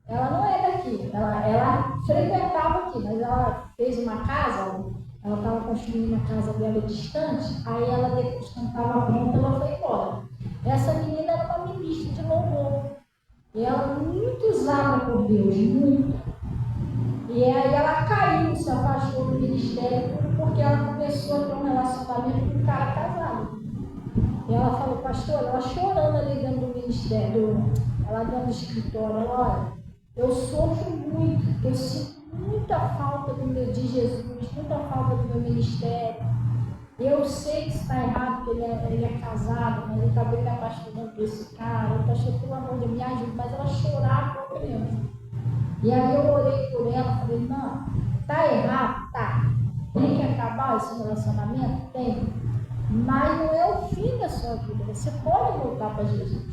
ela não é daqui, ela frequentava aqui, mas ela fez uma casa, ela estava construindo uma casa dela distante, aí ela, depois que estava pronta, ela foi embora. Essa menina era uma ministra de louvor. E ela muito usada por Deus, muito. E aí ela caiu, se afastou do ministério, porque ela começou a ter um relacionamento com um cara casado. E ela falou, pastor, ela chorando ali dentro do ministério, ela dentro do escritório, ela, olha, eu sofro muito, eu sinto muita falta de Jesus, muita falta do meu ministério. Eu sei que está errado, porque ele é casado, mas ele está bem me apaixonando por esse cara. Eu pastor, pelo amor de Deus, me ajuda. Mas ela chorava por Deus. E aí eu orei por ela, falei, não, está errado? Tá. Tem que acabar esse relacionamento? Tem. Mas não é o fim da sua vida. Você pode voltar para Jesus.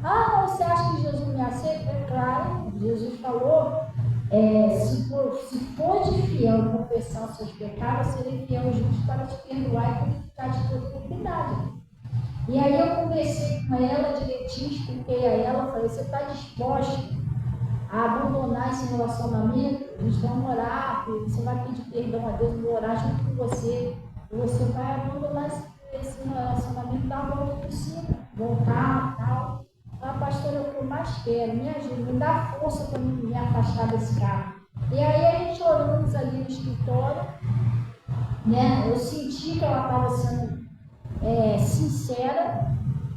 Ah, você acha que Jesus me aceita? É claro, Jesus falou Se for de fiel e confessar os seus pecados, serei fiel e justo para te perdoar e purificar de toda iniquidade. E aí eu conversei com ela direitinho, expliquei a ela, falei, você está disposta a abandonar esse relacionamento? A gente vai orar, você vai pedir perdão a Deus, eu vou orar junto com você, e você vai abandonar esse relacionamento, dar a volta por cima, voltar e tal. A pastora, é o que eu mais quero, me ajuda, me dá força para me afastar desse cara. E aí a gente oramos ali no escritório, né? Eu senti que ela estava sendo sincera,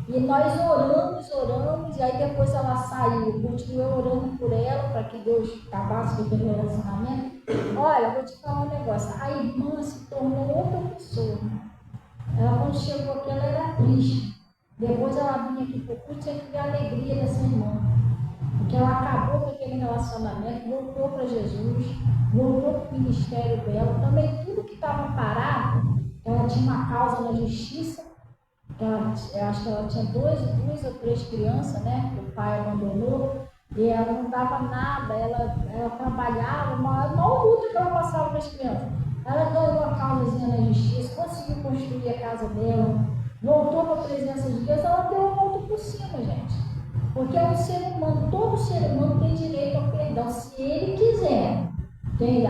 e nós oramos, e aí depois ela saiu, eu continuei orando por ela, para que Deus acabasse com aquele relacionamento. Olha, vou te falar um negócio, a irmã se tornou outra pessoa. Ela, quando chegou aqui, ela era triste. Depois ela vinha aqui para o culto, tinha que ver a alegria dessa irmã. Porque ela acabou com aquele relacionamento, voltou para Jesus, voltou para o ministério dela. Também tudo que estava parado, ela tinha uma causa na justiça, eu acho que ela tinha duas ou três crianças, né? Que o pai abandonou, e ela não dava nada, ela trabalhava, uma luta que ela passava para as crianças. Ela ganhou a causazinha na justiça, conseguiu construir a casa dela, voltou para a presença de Deus, ela deu a volta por cima, gente. Porque é um ser humano, todo ser humano tem direito ao perdão, se ele quiser.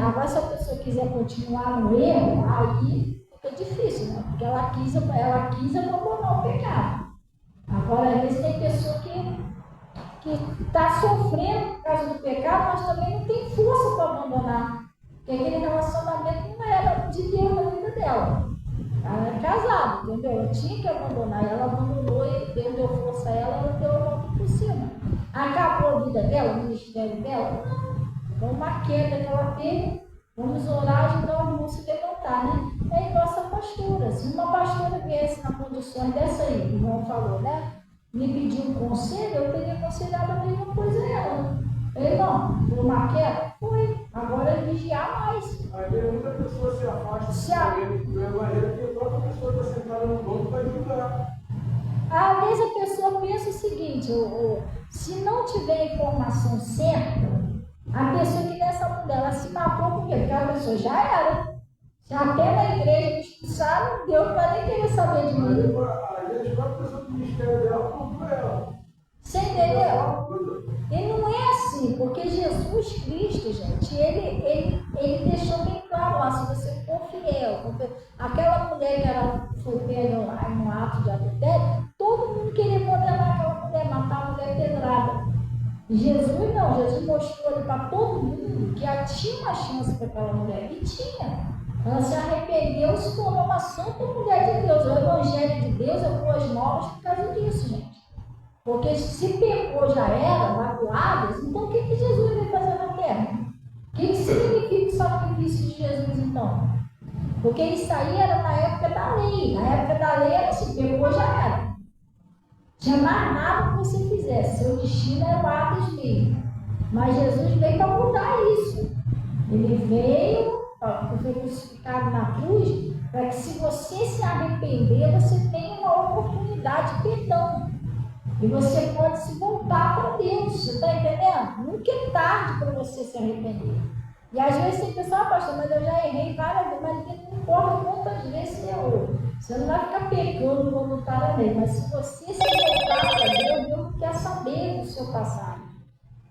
Agora, se a pessoa quiser continuar no erro, aí fica difícil, né? Porque ela quis abandonar o pecado. Agora, às vezes tem pessoa que está sofrendo por causa do pecado, mas também não tem força para abandonar. Porque aquele relacionamento não era de Deus na vida dela. Ela era casada, entendeu? Ela tinha que abandonar, ela abandonou e Deus deu força a ela deu a volta por cima. Acabou a vida dela, o ministério dela? Não. Foi uma queda que ela teve. Vamos orar e ajudar o irmão a se levantar, né? É igual essa pastora. Se uma pastora viesse na condições dessa aí, que o irmão falou, né? Me pediu um conselho, eu teria aconselhado a mesma coisa a ela. Ele não, foi uma queda? Foi. Agora é vigiar mais. Aí muita pessoa se afasta do evangelho porque a própria pessoa está sentada no banco para julgar. Às vezes a pessoa pensa o seguinte, se não tiver informação certa, a pessoa que nessa mulher, ela se matou por quê? Porque a pessoa já era. Se até na igreja me expulsaram, Deus não vai nem querer saber de mim. Às vezes a própria pessoa do ministério dela comprou ela. Você entendeu? E não é assim, porque Jesus Cristo, gente, ele deixou bem claro lá, se você for fiel. Aquela mulher que foi pega lá no ato de adultério, todo mundo queria modelar aquela mulher, matar a mulher pedrada. Jesus não, Jesus mostrou ali para todo mundo que ela tinha uma chance para aquela mulher, e tinha. Ela se arrependeu e se tornou uma santa mulher de Deus. O Evangelho de Deus é boas novas por causa disso, gente. Porque se pecou já era, magoadas, então o que Jesus veio fazer na terra? O que significa o sacrifício de Jesus, então? Porque isso aí era na época da lei. Na época da lei era se pecou já era. Tinha mais nada que você fizesse. Seu destino era o Hades mesmo. Mas Jesus veio para mudar isso. Ele veio, foi crucificado na cruz, para que se você se arrepender, você tenha uma oportunidade de perdão. E você pode se voltar para Deus, você está entendendo? Nunca é tarde para você se arrepender. E às vezes tem pessoa, pastor, mas eu já errei várias vezes, mas não importa quantas vezes você errou. Você não vai ficar pecando voluntariamente, mas se você se voltar para Deus, Deus quer saber do seu passado.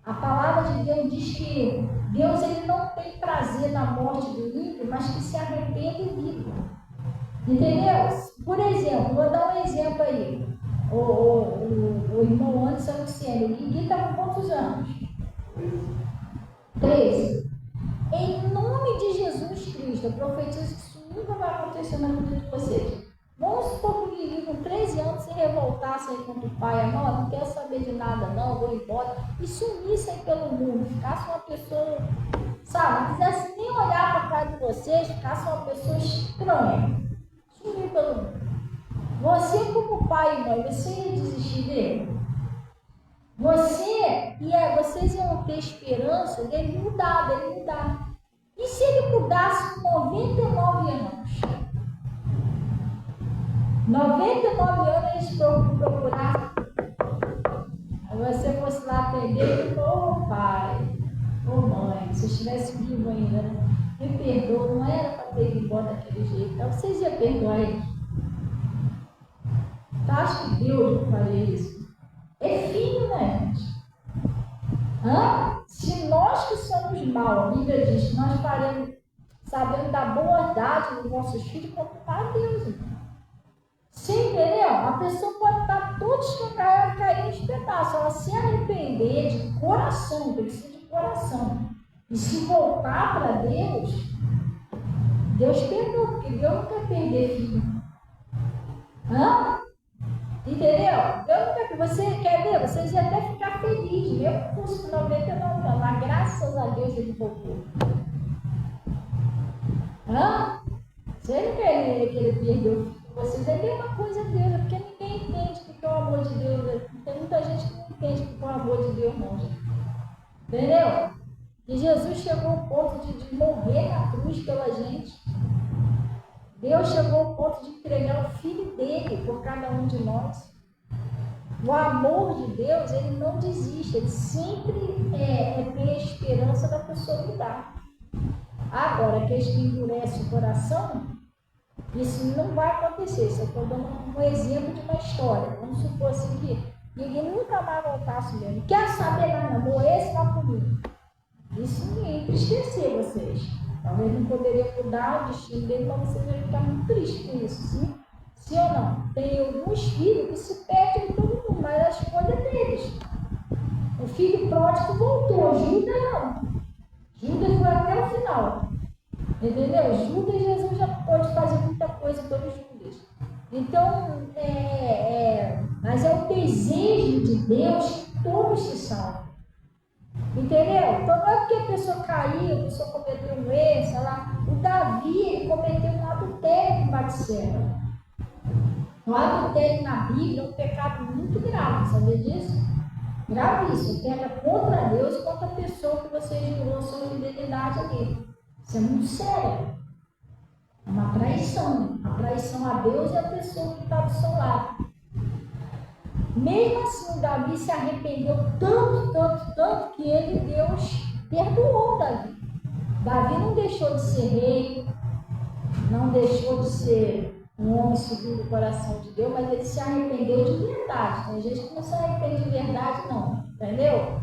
A palavra de Deus diz que Deus ele não tem prazer na morte do ímpio, mas que se arrepende e vive. Entendeu? Por exemplo, vou dar um exemplo aí. O irmão Anderson Luciano, o Guigui está com quantos anos? 13. Em nome de Jesus Cristo, eu profetizo que isso nunca vai acontecer na vida de vocês. Vamos supor que o Guigui com 13 anos se revoltasse aí contra o pai, não quero saber de nada não, vou embora, e sumisse aí pelo mundo, ficasse uma pessoa, sabe, não quisesse nem olhar para trás de vocês, ficasse uma pessoa estranha, sumir pelo mundo. Você como pai e mãe, você ia desistir dele? Vocês iam ter esperança dele mudar, E se ele mudasse com 99 anos? 99 anos eles procurassem. Aí você fosse lá atender e falou, pai, Ô mãe, se eu estivesse vivo ainda, me perdoa, não era para ter ido embora daquele jeito. Então vocês iam perdoar ele. Tu acha que Deus não faria isso? É filho, né, gente? Se nós que somos mal, a Bíblia diz que nós faremos, sabendo da bondade dos nossos filhos, quanto mais Deus, irmão. Você entendeu? A pessoa pode estar toda escancarada, cair em pedaços. Ela se arrepender de coração, tem que ser de coração, e se voltar para Deus, Deus perdoa, porque Deus não quer perder filho. Entendeu? Deus não quer. Você quer ver? Vocês iam até ficar felizes. Meu curso com 99 anos, mas graças a Deus ele voltou. Você não quer que ele perdeu o filho? Vocês é a mesma coisa de Deus, porque ninguém entende o que é o amor de Deus. Tem muita gente que não entende o que é o amor de Deus, não, gente. Entendeu? E Jesus chegou ao ponto de morrer na cruz pela gente. Deus chegou ao ponto de entregar o Filho dele por cada um de nós. O amor de Deus, ele não desiste, ele sempre tem a esperança da pessoa mudar. Agora, aqueles que endurecem o coração, isso não vai acontecer. Só estou dando um exemplo de uma história. Vamos supor assim que ninguém nunca mais voltasse mesmo. Quer saber nada, morresse lá comigo. Isso não ia entristecer vocês. Talvez não poderia mudar o destino dele, mas vocês vão ficar muito tristes com isso, sim? Sim ou não? Tem alguns filhos que se perdem em todo mundo, mas a escolha é deles. O filho pródigo voltou, Judas não. Judas foi até o final. Entendeu? Judas, Jesus já pode fazer muita coisa pelo Judas. Então, mas é o desejo de Deus que todos se salvem. Entendeu? Então não é porque a pessoa caiu, a pessoa cometeu um erro, sei lá. O Davi, ele cometeu um adultério com Batseba. O adultério na Bíblia é um pecado muito grave, sabia disso? Gravíssimo. Pega contra Deus e contra a pessoa que você jurou sua fidelidade ali. Isso é muito sério. É uma traição. A traição a Deus e a pessoa que está do seu lado. Mesmo assim, o Davi se arrependeu tanto que Deus perdoou o Davi. Davi não deixou de ser rei, não deixou de ser um homem segundo o coração de Deus, mas ele se arrependeu de verdade. Tem gente que não se arrepende de verdade, não, entendeu?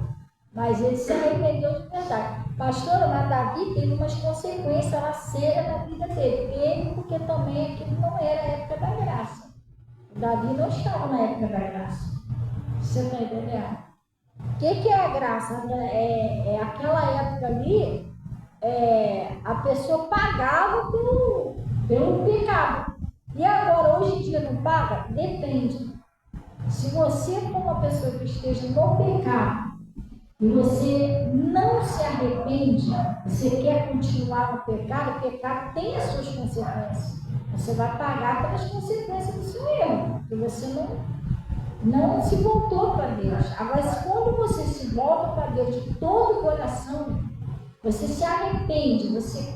Mas ele se arrependeu de verdade. Pastora, mas Davi teve umas consequências lá sérias na vida dele. Ele, porque também aquilo não era a época da graça. Davi não estava na época da graça. Você está entendendo? O que é a graça? É aquela época ali, a pessoa pagava pelo pecado. E agora, hoje em dia, não paga? Depende. Se você for uma pessoa que esteja no pecado e você não se arrepende, você quer continuar no pecado, o pecado tem as suas consequências. Você vai pagar pelas consequências do seu erro, porque você não se voltou para Deus. Agora, quando você se volta para Deus de todo o coração, você se arrepende, você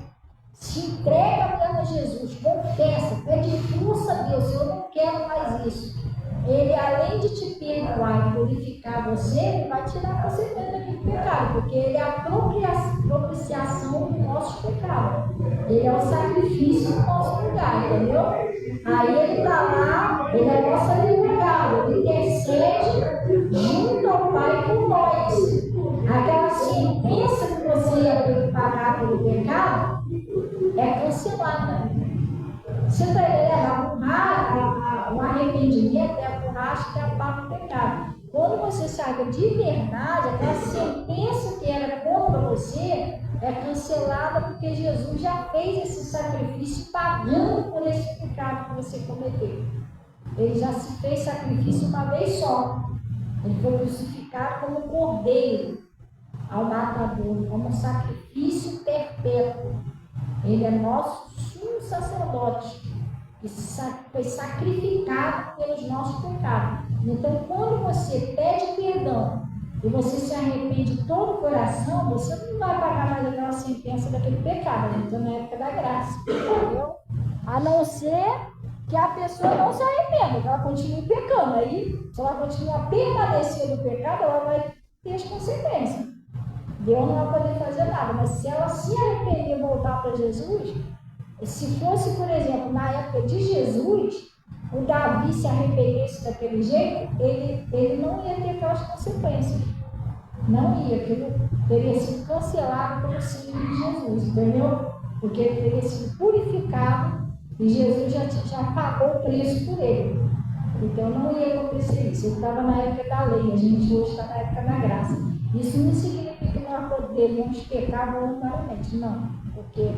se entrega mesmo a Jesus, confessa, pede força a Deus, eu não quero mais isso. Ele, além de te perdoar e purificar você, ele vai tirar você daquele pecado, porque ele é a propiciação do nosso pecado. Ele é o sacrifício do nosso lugar, entendeu? Aí ele está lá, ele é nosso advogado, ele intercede junto ao Pai por nós. Aquela sentença que você ia ter que pagar pelo pecado é cancelada. Você está entendendo? O arrependimento é a borracha que apaga o pecado. Quando você sabe de verdade, aquela sentença que era contra você é cancelada, porque Jesus já fez esse sacrifício pagando por esse pecado que você cometeu. Ele já se fez sacrifício uma vez só. Ele foi crucificado como cordeiro ao matador, como sacrifício perpétuo. Ele é nosso sumo sacerdote, que foi sacrificado pelos nossos pecados. Então, quando você pede perdão e você se arrepende de todo o coração, você não vai pagar mais aquela sentença daquele pecado, né? Então, na época da graça, entendeu? A não ser que a pessoa não se arrependa, que ela continue pecando. Aí, se ela continuar permanecendo no pecado, ela vai ter as consequências. Deus não vai poder fazer nada. Mas se ela se arrepender e voltar para Jesus, se fosse, por exemplo, na época de Jesus, o Davi se arrependesse daquele jeito, ele não ia ter aquelas consequências. Não ia, aquilo teria sido cancelado pelo sangue de Jesus, entendeu? Porque ele teria sido purificado e Jesus já pagou o preço por ele. Então não ia acontecer isso. Ele estava na época da lei, a gente hoje está na época da graça. Isso não significa que nós poderíamos pecar voluntariamente, não. Porque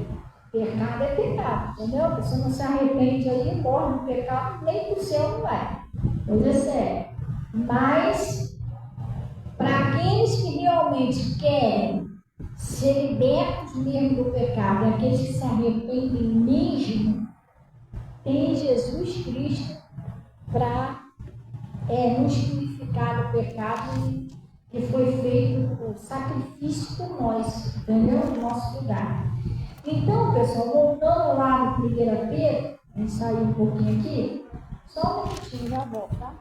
pecado é pecado, entendeu? A pessoa não se arrepende aí, morre no pecado, nem para o céu não vai. Coisa é séria. Mas, para aqueles que realmente querem ser libertos mesmo do pecado, e aqueles que se arrependem mesmo, tem Jesus Cristo para nos purificar do pecado que foi feito o sacrifício por nós, entendeu? No nosso lugar. Então, pessoal, voltando lá no 1 Pedro, a gente saiu um pouquinho aqui, só um minutinho, já volto, tá?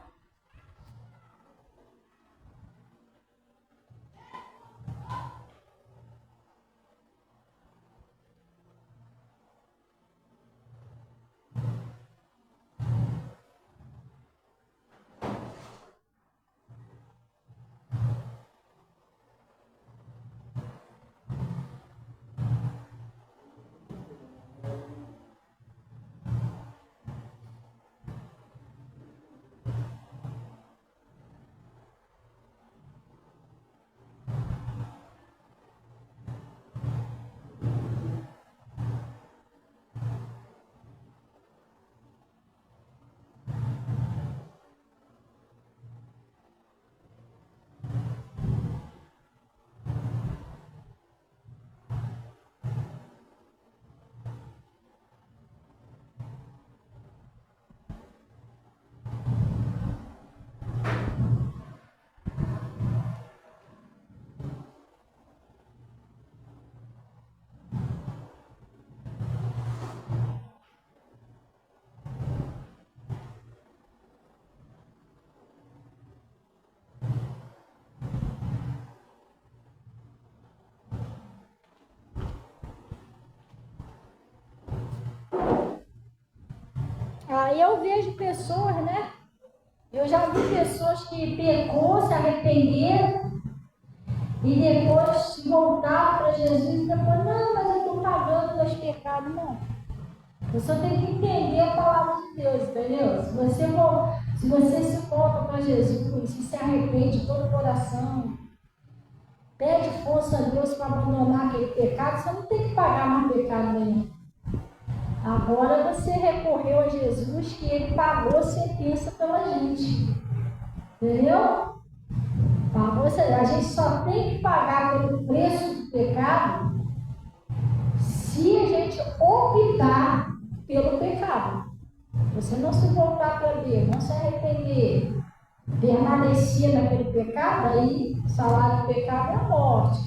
Aí eu vejo pessoas, né? Eu já vi pessoas que pecou, se arrependeram e depois voltaram para Jesus e depois, não, mas eu estou pagando meus pecados. Não. Você tem que entender a palavra de Deus, entendeu? Se você se volta para Jesus, se arrepende de todo o coração, pede força a Deus para abandonar aquele pecado, você não tem que pagar mais pecado nenhum. Agora você recorreu a Jesus, que ele pagou a sentença pela gente. Entendeu? A gente só tem que pagar pelo preço do pecado se a gente optar pelo pecado. Você não se voltar para Deus, não se arrepender, permanecer naquele pecado, aí o salário do pecado é a morte.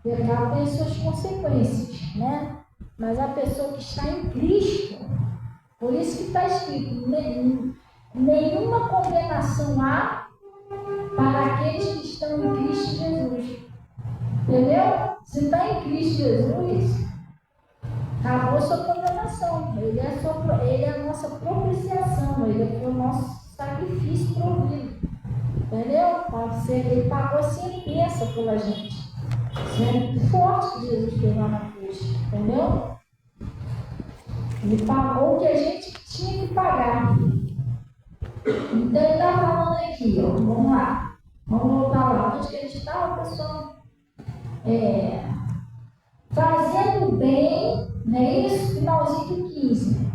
O pecado tem suas consequências, né? Mas a pessoa que está em Cristo, por isso que está escrito, nenhuma condenação há para aqueles que estão em Cristo Jesus. Entendeu? Se está em Cristo Jesus, acabou a sua condenação. Ele é a nossa propiciação, ele foi o nosso sacrifício provido. Entendeu? Ele pagou a sentença pela gente. Isso é muito forte que Jesus fez lá na cruz. Entendeu? Ele pagou o que a gente tinha que pagar. Então ele está falando aqui, ó. Vamos lá. Vamos voltar lá. Onde que a gente estava, pessoal? Fazendo bem, não é isso? Finalzinho do 15.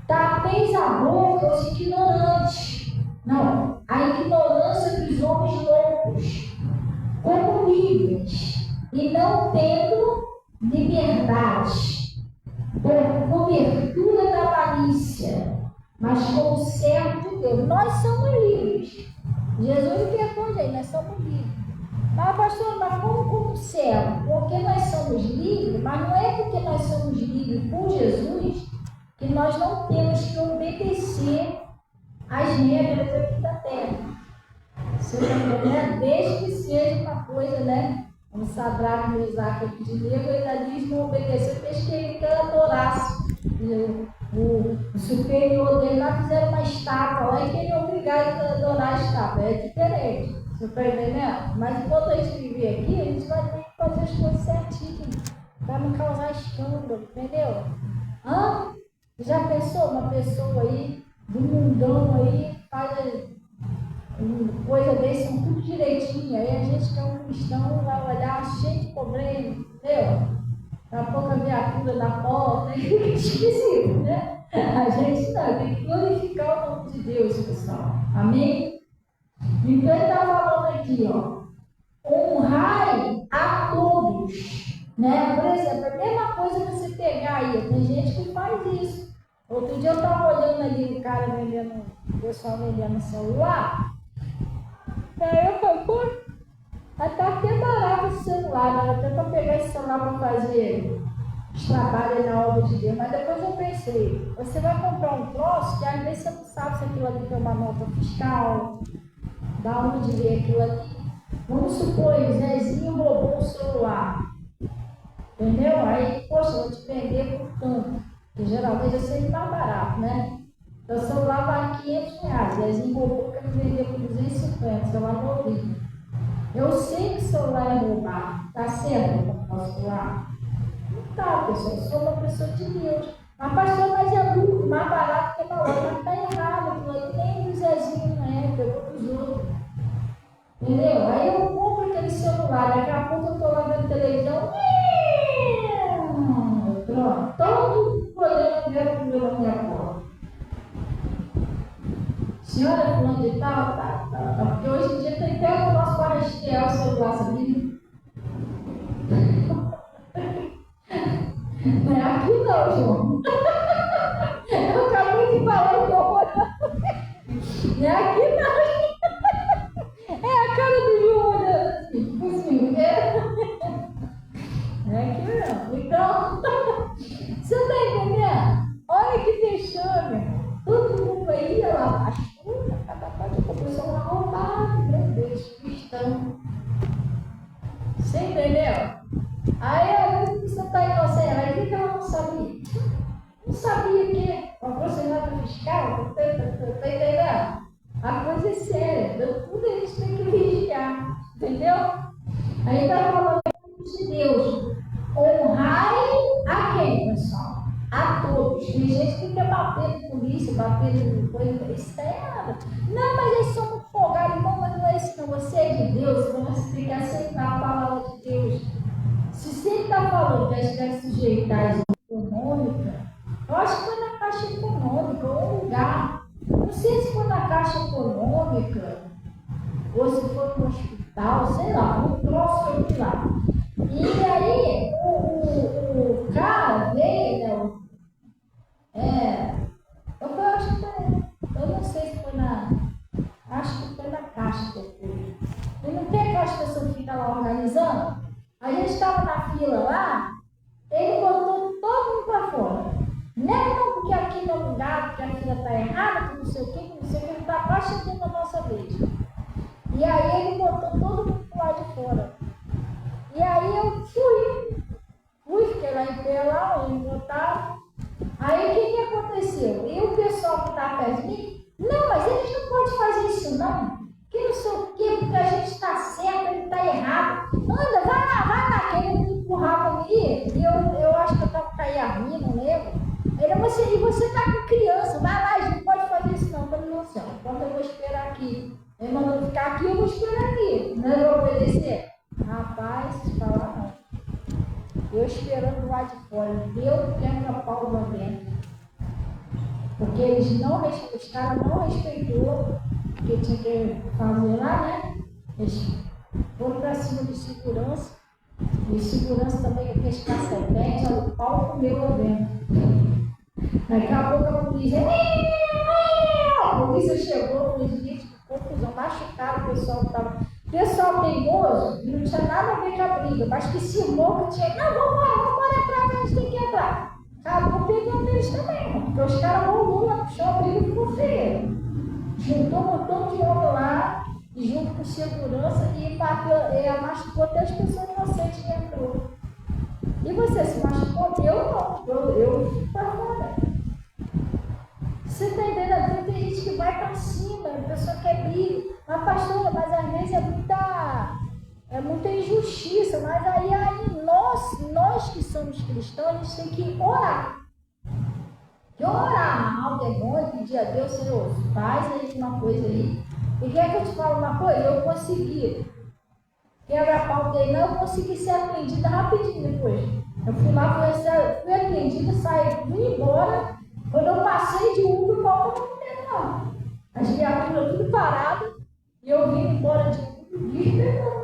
Tapeis a boca aos ignorantes. Não, a ignorância dos homens loucos, como livres, e não tendo liberdade, por cobertura da malícia, mas como servo de Deus. Nós somos livres. Jesus libertou, gente, nós somos livres. Mas, pastor, mas como servo? Porque nós somos livres, mas não é porque nós somos livres por Jesus que nós não temos que obedecer às regras aqui da terra. Você está entendendo? Desde que seja uma coisa, né? como Sadraque, Mesaque e Abednego, eles não obedeceram, porque eles queriam que ele adorasse. O superior dele lá fizeram uma estátua lá e queriam obrigar eles a adorar a estátua. É diferente, você está entendendo? Mas enquanto a gente viver aqui, a gente vai ter que fazer as coisas certinho, para não causar escândalo, entendeu? Já pensou uma pessoa aí, do mundão aí, faz coisa desse, são tudo direitinho, aí a gente que é um cristão vai olhar cheio de problema, entendeu? Daqui a pouco a viatura da porta, aí fica esquisito, né? A gente não, tem que glorificar o nome de Deus, pessoal. Amém? Então ele está falando aqui, ó. Honrai a todos. Né? Por exemplo, a mesma coisa você pegar aí, tem gente que faz isso. Outro dia eu estava olhando ali o cara vendendo, o pessoal vendendo celular. Daí eu falei, pô, até barato esse celular, né? Até para pegar esse celular para fazer os trabalhos na obra de Deus. Mas depois eu pensei, você vai comprar um troço que às vezes você não sabe se aquilo ali tem uma nota fiscal, dá onde ver aquilo ali. Vamos supor, o Zezinho roubou o celular. Entendeu? Aí, poxa, eu vou te vender por tanto. Porque geralmente é sempre mais barato, né? Então o celular vale R$500. Zezinho roubou para me vender por 250, celular novinho. Eu sei que o celular é roubar. Tá certo para comprar o celular? Não tá, pessoal. Eu sou uma pessoa de Deus. Mas, pastor, mas é muito mais barato que na outra. Mas tá errado. Aquilo ali nem do Zezinho, né? Pegou dos outros. Entendeu? Aí eu compro aquele celular. Daqui a pouco eu tô lá vendo televisão. Pronto. Todo olhando ver primeiro na minha porta. Senhora, fulano de tal, tá. Porque hoje em dia tem até o nosso para rastrear o celular, sabia? Não é aqui não, João. Eu acabei de falar que eu vou. Não é aqui não. É a cara do João, né? Assim, não é aqui não. Então, você está entendendo? Olha que vexame. Todo mundo aí, olha lá, cada parte da pessoa vai roubar, meu Deus, cristão. Você entendeu? Aí a vezes você está inocente, aí o que ela não sabia? Não sabia que a procedimento fiscal, tá entendendo? A coisa é séria, tudo a gente tem que vigiar, entendeu? Aí está falando de Deus. Honrai a quem, pessoal? A todos. Tem gente que quer bater de polícia, bater de coisa, isso está errado. Não, mas eles são muito folgados, irmão, mas não é isso não. Você é de Deus, você tem que aceitar a palavra de Deus. Se você está falando que a gente deve sujeitar a econômica, eu acho que foi na Caixa Econômica, ou um lugar. Não sei se foi na Caixa Econômica, ou se foi no hospital, sei lá, um troço que eu vi lá. E aí, o cara veio, eu não sei se foi acho que foi na Caixa que eu fui. E não tem aquelas pessoas que ficam lá organizando? A gente estava na fila lá, ele botou todo mundo para fora. Não, porque aqui não é lugar, porque a fila está errada, que não sei o que, ele está quase chegando a nossa vez. E aí ele botou todo mundo para lá de fora. E aí eu fiquei lá em pé lá, eles botaram. Aí o que aconteceu? E o pessoal que está perto de mim, não, mas eles não podem fazer isso não. Que não sei o quê, porque a gente está certo, ele está errado. Anda, vai lá, querendo me empurrar ali. E eu acho que eu estava caindo a rir, não lembro. E você está com criança, vai lá, a gente não pode fazer isso não. Eu falei, não, senhor, quando eu vou esperar aqui? Ele mandou ficar aqui, eu vou esperar aqui. Não eu vou obedecer? Rapaz, falar não. Eu esperando lá de fora, deu quebra-pau lá dentro. Porque eles os caras não respeitou o que tinha que fazer lá, né? Eles foram para cima de segurança. E segurança também, aqueles cacetetes, o pau comeu lá dentro. Daqui a pouco a polícia. A polícia chegou, polícia, confusão, machucaram o pessoal que estava. Pessoal teimoso, não tinha nada a ver com a briga, mas que cismou que tinha. Não, vamos entrar, a gente tem que entrar. Acabou pegando eles também, porque os caras rolou lá no chão, a briga ficou feia. Juntou um montão de homem lá, e junto com segurança, e machucou até as pessoas inocentes que entrou. E você se machucou? Eu não, eu fico para fora. Você está entendendo? Tem gente que vai para cima, a pessoa quer briga. Mas, pastora, mas às vezes é muita injustiça. Mas aí nós que somos cristãos, a gente tem que orar. Que orar algo é bom e pedir a Deus, Senhor, faz aí uma coisa aí. E quer que eu te fale uma coisa? Eu consegui. Quebra-pau dele, não, eu consegui ser atendida rapidinho depois. Eu fui lá, fui atendida, fui embora. Quando eu passei de Uber, o pau não me lá. As viaturas tudo paradas, e eu vim embora de Uber,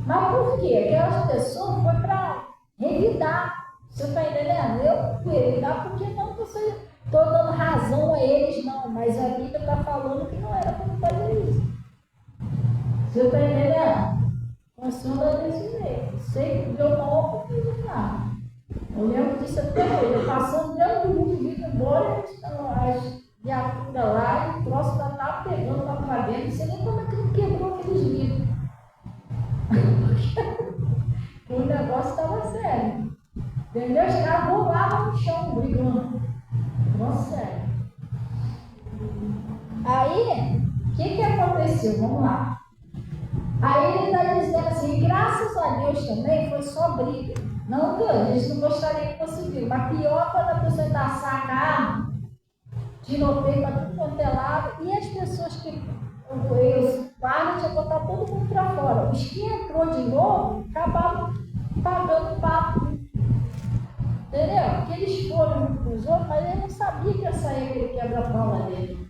mas por quê? Aquelas pessoas foi para revidar. Você está entendendo? Eu fui revidar porque não estou dando razão a eles, não. Mas a Bíblia está falando que não era para fazer isso. Você está entendendo? Funciona desse jeito. Sei que deu uma oportunidade. Eu lembro disso até hoje. Eu passando dentro do mundo, vindo embora, as viaturas lá, e o troço já estava pegando lá para dentro. Não sei nem como é que ele quebrou aqueles vidros. Porque o negócio estava sério. Entendeu? Os caras rolavam no chão, brigando. Nossa, sério. Aí, o que aconteceu? Vamos lá. Aí ele está dizendo assim, graças a Deus também foi só briga. Não, Deus, a gente não gostaria que fosse briga. Mas pior quando a pessoa está saca a arma, tiroteio para tudo quanto é lado, e as pessoas que os guardas tinham botar todo mundo para fora. Os que entrou de novo acabaram pagando papo. Entendeu? Porque eles foram junto com os outros, mas ele não sabia que ia sair aquele quebra-pau lá dele.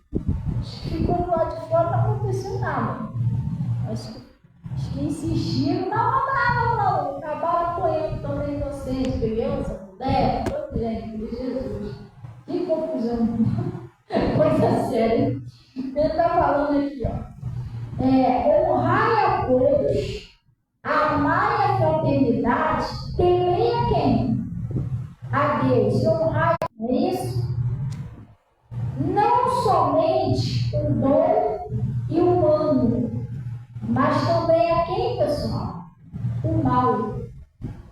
Ficou do lado de fora, não aconteceu nada. Mas os que insistiram, não, acabaram apoiando também inocentes, criança, mulher, toda gente, de Jesus. Que confusão. Coisa séria. Ele está falando aqui, ó. Honrai a todos, amai a fraternidade, temei a quem? A Deus. Honrai, não é isso? Não somente o dom e o humano, mas também a quem, pessoal? O mal.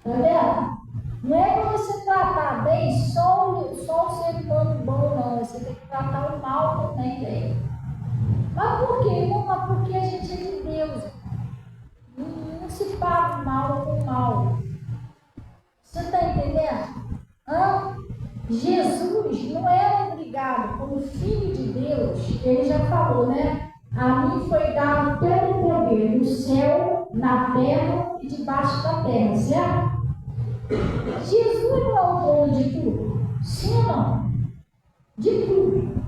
Tá vendo? Não é para você tratar bem só o ser humano bom, não. Você tem que tratar o mal também dele. Mas por quê, irmão? Mas porque a gente é de Deus. Não se paga o mal com o mal. Você está entendendo? Jesus não era obrigado, como Filho de Deus, ele já falou, né? A mim foi dado todo o poder no céu, na terra e debaixo da terra, certo? Jesus não é o dono de tudo? Sim ou não? De tudo.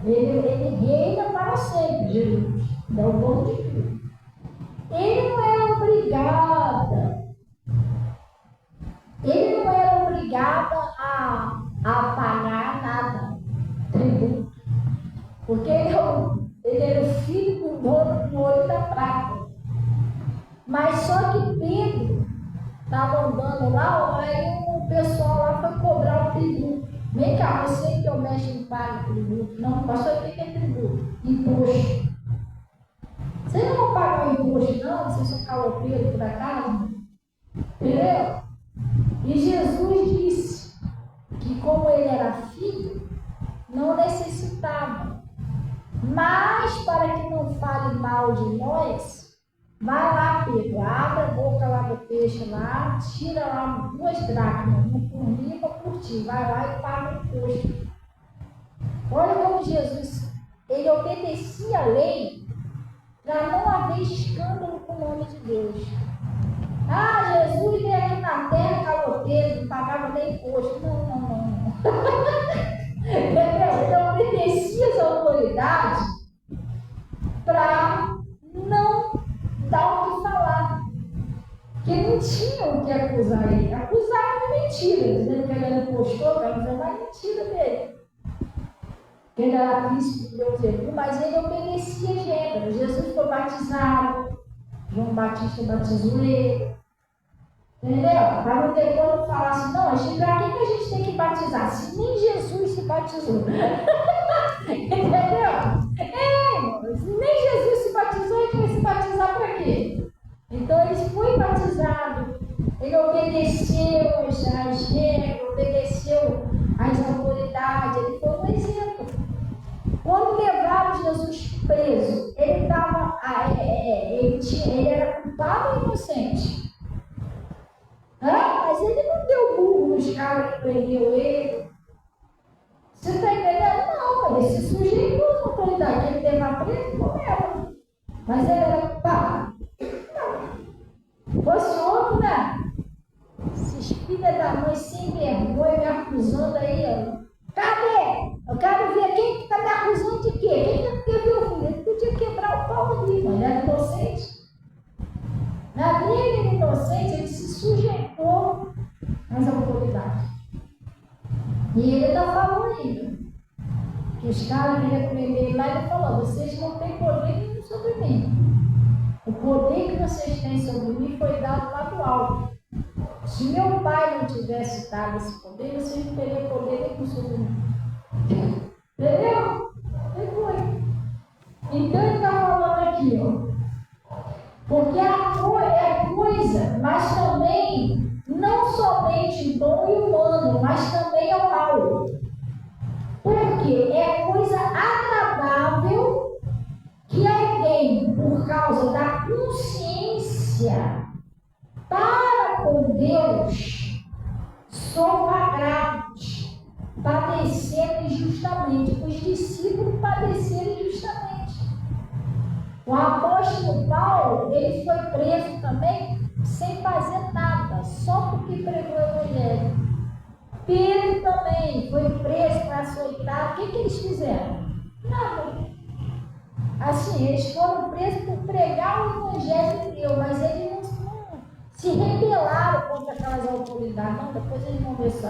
Ele reina para sempre, Jesus. É o dono de tudo. Ele não era obrigado. Ele não era obrigado a pagar nada, tributo. Porque ele era o filho do dono do ouro e da prata. Mas só que Pedro estava andando lá, aí o pessoal lá foi cobrar o tributo. Vem cá, você que é o mestre não paga tributo. Não, pastor, o que é tributo? Imposto. Você não vão pagar o imposto, não? Vocês são calopeiros por acaso? Entendeu? E Jesus disse que como ele era filho, não necessitava. Mas para que não fale mal de nós, vai lá, Pedro, abre a boca lá do peixe lá, tira lá 2 dracmas, uma por mim e uma por ti, vai lá e paga o imposto. Olha como Jesus, ele obedecia a lei para não haver escândalo com o nome de Deus. Jesus veio aqui na terra caloteiro, não pagava nem imposto. Não. Entendeu? Então obedecia as autoridades para não dar o que falar. Porque não tinham o que acusar ele. Acusaram de mentira, dizendo que ele era impostor, para dizer mais mentira dele. Que ele era príncipe de Deus, mas ele obedecia a regra. Jesus foi batizado, João Batista batizou ele. Entendeu? Para não ter quando falar assim, não, para que a gente tem que batizar? Se nem Jesus se batizou. Entendeu? Nem Jesus se batizou. escravizado. Ele obedeceu às regras, obedeceu às autoridades, ele foi um exemplo. Quando levaram Jesus preso, ele era culpado ou inocente? Mas ele não deu burro nos caras que prendeu ele. Você está entendendo? Não, ele se sujeitou à autoridade. Ele levar preso, não era. Mas ele era culpado? Não. Fosse outro, né? Esses filhos da mãe sem vergonha me acusando aí, ó. Cadê? Eu quero ver quem está me acusando de quê? Quem que meu filho? Ele podia quebrar o pau ali, mas ele era inocente. Na briga inocente, ele se sujeitou às autoridades. E ele ainda falou ainda. Que os caras queriam prender ele lá e ele falou: vocês não têm poder nenhum sobre mim. O poder que vocês têm sobre mim foi dado lá do alto. Se meu pai não tivesse dado esse poder, vocês não teriam poder nenhum sobre mim. Entendeu? E foi. Então ele está falando aqui, ó. Porque é coisa, mas também, não somente bom e humano, mas também é mal. Porque é coisa agradável que alguém, por causa da consciência para com Deus, sofra agravos, padecendo injustamente. Os discípulos padeceram injustamente. O apóstolo Paulo, ele foi preso também sem fazer nada, só porque pregou o evangelho. Pedro também foi preso para açoitado. O que eles fizeram? Nada. Assim, eles foram presos por pregar o evangelho de Deus, mas eles não se rebelaram contra aquelas autoridades. Não, depois eles vão ver só,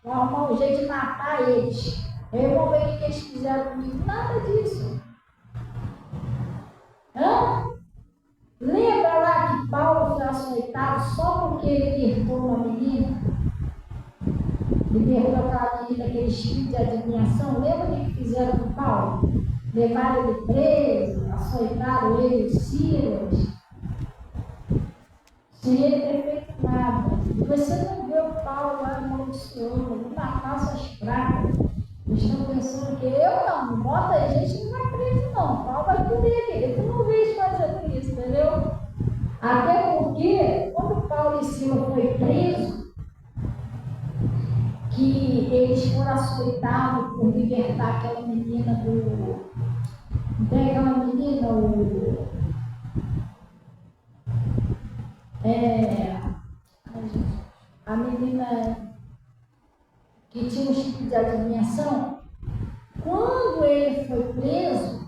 vão arrumar um jeito de matar eles. Eles vão ver o que eles fizeram comigo. Nada disso. Lembra lá que Paulo foi açoitado só porque ele libertou uma menina? Libertou aquela menina, aquele espírito de adivinhação. Lembra o que fizeram com Paulo? Levaram ele preso, açoitaram ele, os Silas, sem ele ter feito nada. E você não vê o Paulo lá amaldiçoando, não matar suas pragas. Eles estão pensando que eu não bota a gente, não vai preso não. Paulo vai por ele. Eu não vejo fazendo isso, entendeu? Até porque, quando Paulo e Silas foi preso, que eles foram açoitados por libertar aquela menina do... Tem aquela menina, a menina que tinha um tipo de adivinhação. Quando ele foi preso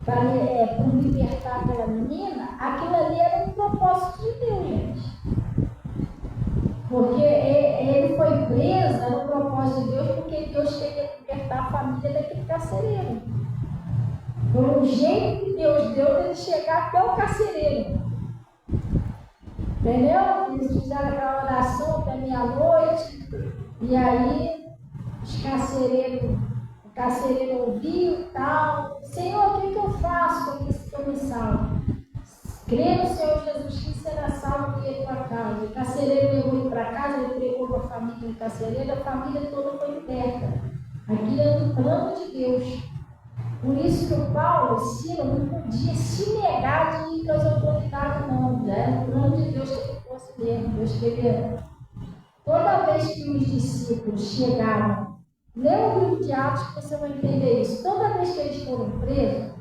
por libertar aquela menina, aquilo ali era um propósito de Deus, gente. Porque ele foi preso, era um propósito de Deus, porque Deus queria libertar a família daquele carcereiro. Foi o jeito que Deus deu de ele chegar até o carcereiro. Entendeu? Eles fizeram aquela oração até meia-noite, e aí o carcereiro ouviu e tal. Senhor, o que eu faço para que eu me salve? Crê no Senhor Jesus que será salvo e ele para casa. O carcereiro levou ele para casa, ele pregou para a família do carcereiro, a família toda foi liberta. Aquilo era um plano de Deus. Por isso que o Paulo, Silas, não podia se negar de ir para as autoridades, não. Já era o plano de Deus que ele fosse mesmo. Deus queria. Toda vez que os discípulos chegaram, lê o livro de Atos que você vai entender isso. Toda vez que eles foram presos,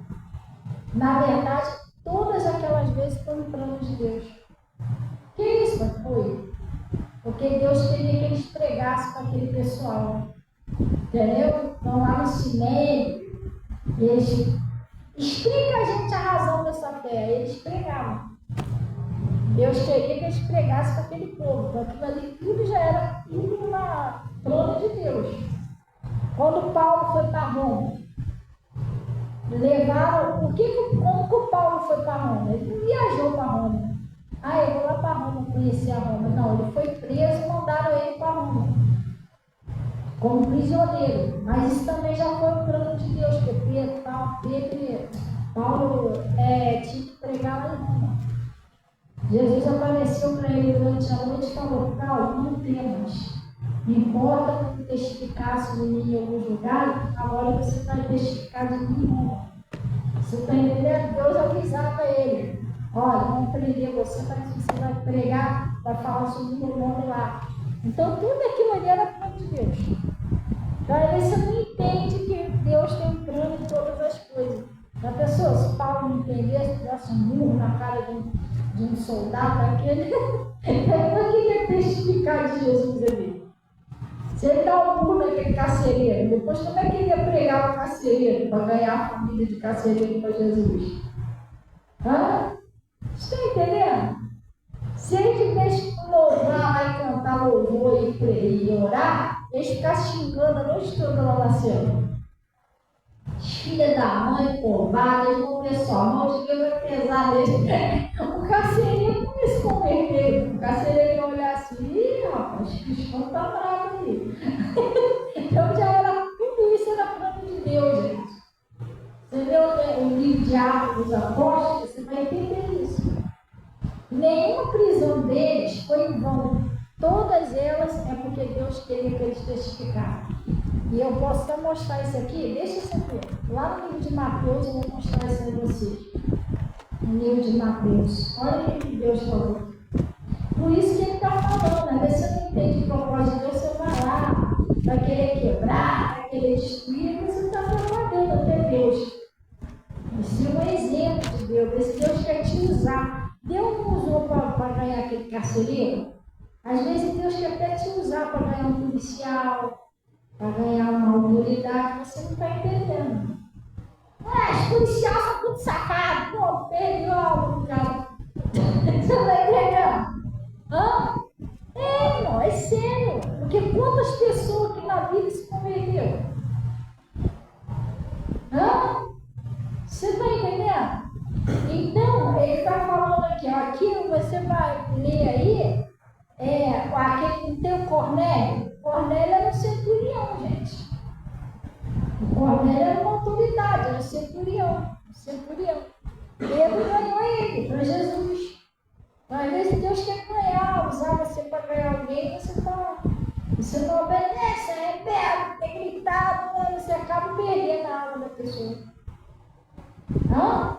na verdade, todas aquelas vezes foi um plano de Deus. Que isso foi? Porque Deus queria que eles pregassem para aquele pessoal. Entendeu? Então lá no Sinédrio, eles explica a gente a razão dessa fé. Eles pregavam. Deus queria que eles pregassem para aquele povo. Então aquilo ali tudo já era tudo uma plano de Deus. Quando Paulo foi para Roma, levaram. Como que o Paulo foi para Roma? Ele não viajou para Roma. Eu vou lá para Roma conhecer a Roma. Não, ele foi preso e mandaram ele para Roma como prisioneiro. Mas isso também já foi um plano de Deus, porque Paulo tinha que pregar lá em Roma. Jesus apareceu para ele durante a noite e falou: calma, não temas. Não importa que testificasse de mim em alguns lugares, agora você vai testificar de mim. Você está entendendo? Deus avisava ele: olha, vão prender você, mas você vai pregar, vai falar sobre o meu nome lá. Então tudo aquilo ali era plano de Deus. Então aí você não entende que Deus tem um plano em todas as coisas. A pessoa, se Paulo não entendesse, tivesse um murro na cara de um soldado daquele, ele não queria testificar de Jesus ali. Se ele dá um murro naquele carcereiro, depois como é que ele ia pregar o carcereiro para ganhar a família de carcereiro para Jesus? Hã? Você está entendendo? Se ele tivesse que louvar e cantar louvor e orar, eles ficassem xingando a noite toda lá na cela. Filha da mãe, covarde, eles vão ver só, a mão de Deus vai pesar nele. O carcereiro não ia se converter. O carcereiro ia olhar assim: ih, rapaz, o cristão está bravo ali. Então já era, tudo isso era plano de Deus, gente. Você lê o livro de Atos dos Apóstolos, você vai entender isso. Nenhuma prisão deles foi em vão. Todas elas é porque Deus queria que eles testificassem. E eu posso até mostrar isso aqui, deixa isso aqui. Lá no livro de Mateus eu vou mostrar isso a vocês. No livro de Mateus. Olha o que Deus falou. Por isso que ele está falando, às vezes você não entende o propósito de Deus, você vai lá, vai querer quebrar, vai querer destruir, mas você está propagando até Deus. Isso é um exemplo de Deus, esse Deus quer te usar. Deus não usou para ganhar aquele carcereiro. Às vezes Deus quer até te usar para ganhar um policial, para ganhar uma autoridade, você não está entendendo. Os policiais são tudo safados, pô, perdeu a autoridade. Você está entendendo? Hã? É, irmão, é sério. Porque quantas pessoas que na vida se converteu? Hã? Você está entendendo? Então, ele está falando aqui, ó, aqui você vai ler aí, aquele não tem o Cornélio. Cornélio era um centurião, gente. O Cornélio era uma autoridade, era um centurião. Pedro ganhou ele para Jesus. Então, às vezes Deus quer ganhar, usar você para ganhar alguém, você não obedece, é rebelde, tem gritado, você acaba perdendo a alma da pessoa. Hã?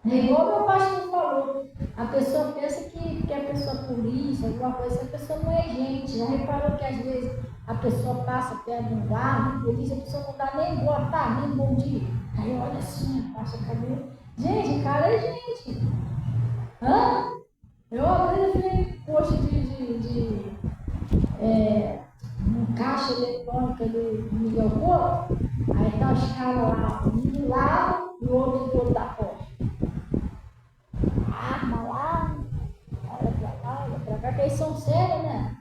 É igual meu pastor falou, a pessoa pensa que a pessoa é polícia, alguma coisa, a pessoa não é gente. Já reparou que às vezes a pessoa passa perto de um guarda, polícia, a pessoa não dá nem boa tarde, nem bom dia. Aí olha assim, passa o cabelo. Gente, o cara é gente. Hã? Eu às vezes vi post um caixa eletrônica do Miguel Couto, aí tá os caras lá, um do lado e o outro do outro da porta. Arma lá, olha pra lá, olha pra cá, que eles são sérios, né?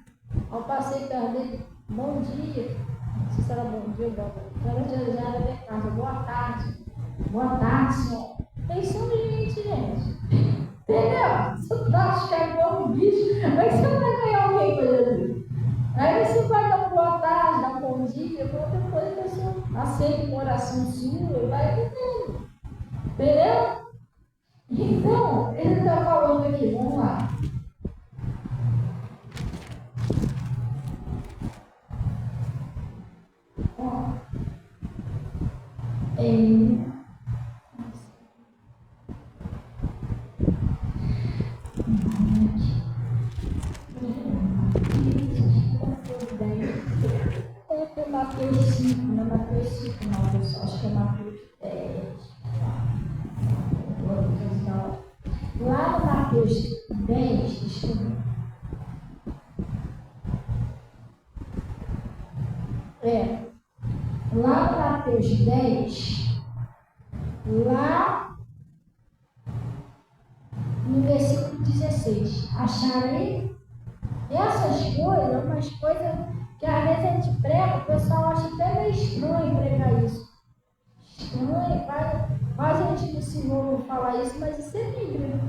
Eu passei perto dele, bom dia, não sei se era bom dia ou boa tarde, já era de casa, boa tarde, senhor. Eles são gente. Entendeu? Você tá achando igual um bicho, mas você não vai ganhar alguém com Jesus. Aí você vai dar uma boa tarde, dar um bom dia, qualquer coisa, a pessoa aceita uma oração sua e vai entendendo. Entendeu? Então, ele está falando aqui, vamos lá. Ó. Mateus 5, não é Mateus 5, não, pessoal, acho que é Mateus 10. Lá no Mateus 10, deixa eu ver. Lá no Mateus 10, lá no versículo 16, acharei essas coisas, umas coisas que às vezes a gente prega, o pessoal acha até meio estranho pregar isso. Estranho, quase a gente não ensinou a falar isso, mas isso é Bíblia.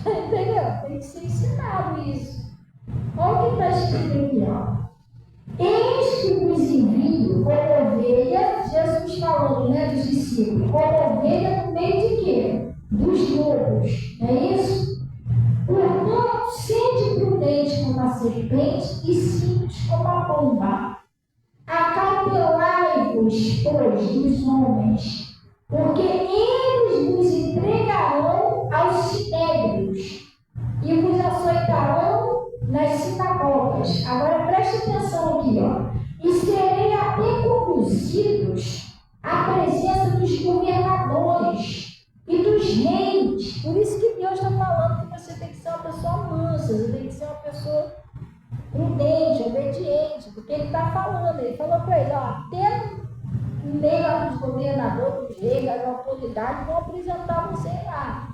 Entendeu? Tem que ser ensinado isso. Olha o que está escrito aqui, ó. Eis que vos envio como ovelha, Jesus falando, né, dos discípulos, como ovelha no meio de quê? Dos lobos, não é isso? serpente e simples como a pomba. Acautelai-vos, pois, dos homens, porque eles vos entregarão aos sinédrios e vos açoitarão nas sinagogas. Agora preste atenção aqui, ó. E serei até conduzidos à presença dos governadores e dos reis. Por isso que Deus está falando que você tem que ser uma pessoa mansa, você tem que ser uma pessoa prudente, obediente, porque ele está falando. Ele falou para ele, ó, até no meio dos governadores, dos reis, das autoridades, vão apresentar você lá.